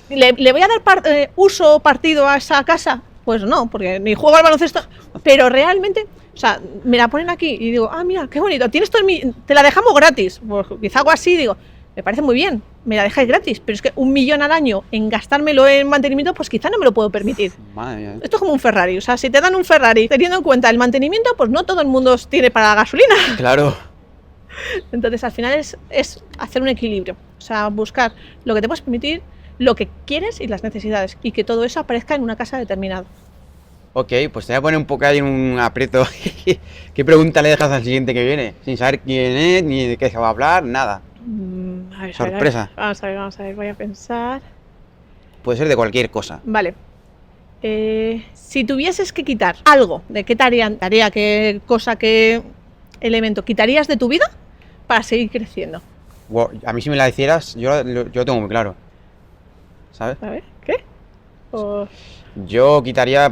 ¿Le voy a dar uso o partido a esa casa? Pues no, porque ni juego al baloncesto, pero realmente, o sea, me la ponen aquí y digo, ah, mira, qué bonito, tienes todo te la dejamos gratis. Pues quizá hago así, digo, me parece muy bien, me la dejáis gratis, pero es que 1 millón al año en gastármelo en mantenimiento, pues quizá no me lo puedo permitir. Madre mía. Esto es como un Ferrari, o sea, si te dan un Ferrari teniendo en cuenta el mantenimiento, pues no todo el mundo tiene para la gasolina. Claro. Entonces, al final es hacer un equilibrio, o sea, buscar lo que te puedes permitir, lo que quieres y las necesidades, y que todo eso aparezca en una casa determinada. Ok, pues te voy a poner un poco ahí en un aprieto. ¿Qué pregunta le dejas al siguiente que viene? Sin saber quién es, ni de qué se va a hablar, nada. A ver, Sorpresa. Vamos a ver, voy a pensar. Puede ser de cualquier cosa. Vale. Si tuvieses que quitar algo, ¿de qué tarea, qué cosa, qué elemento quitarías de tu vida para seguir creciendo? Wow, a mí si me la hicieras, yo lo tengo muy claro. ¿Sabes? A ver, ¿qué? O- Yo quitaría,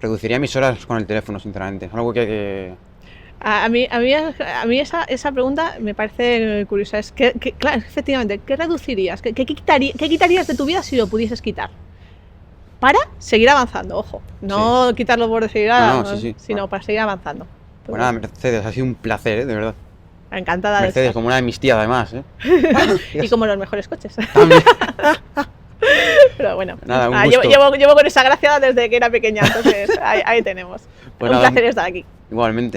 reduciría mis horas con el teléfono, sinceramente. Es algo que A mí esa pregunta me parece curiosa. Es que, claro, efectivamente, ¿qué reducirías? ¿Qué quitarías de tu vida si lo pudieses quitar? Para seguir avanzando, ojo. No quitarlo por decir nada, No, sí. sino para seguir avanzando. Pues nada, Mercedes, ha sido un placer, de verdad. Encantada de Mercedes, estar. como una de mis tías, además, Y como los mejores coches. También. Pero bueno, Nada, un llevo, gusto. llevo con esa gracia desde que era pequeña, entonces ahí tenemos. Pues Un nada, placer estar aquí. Igualmente.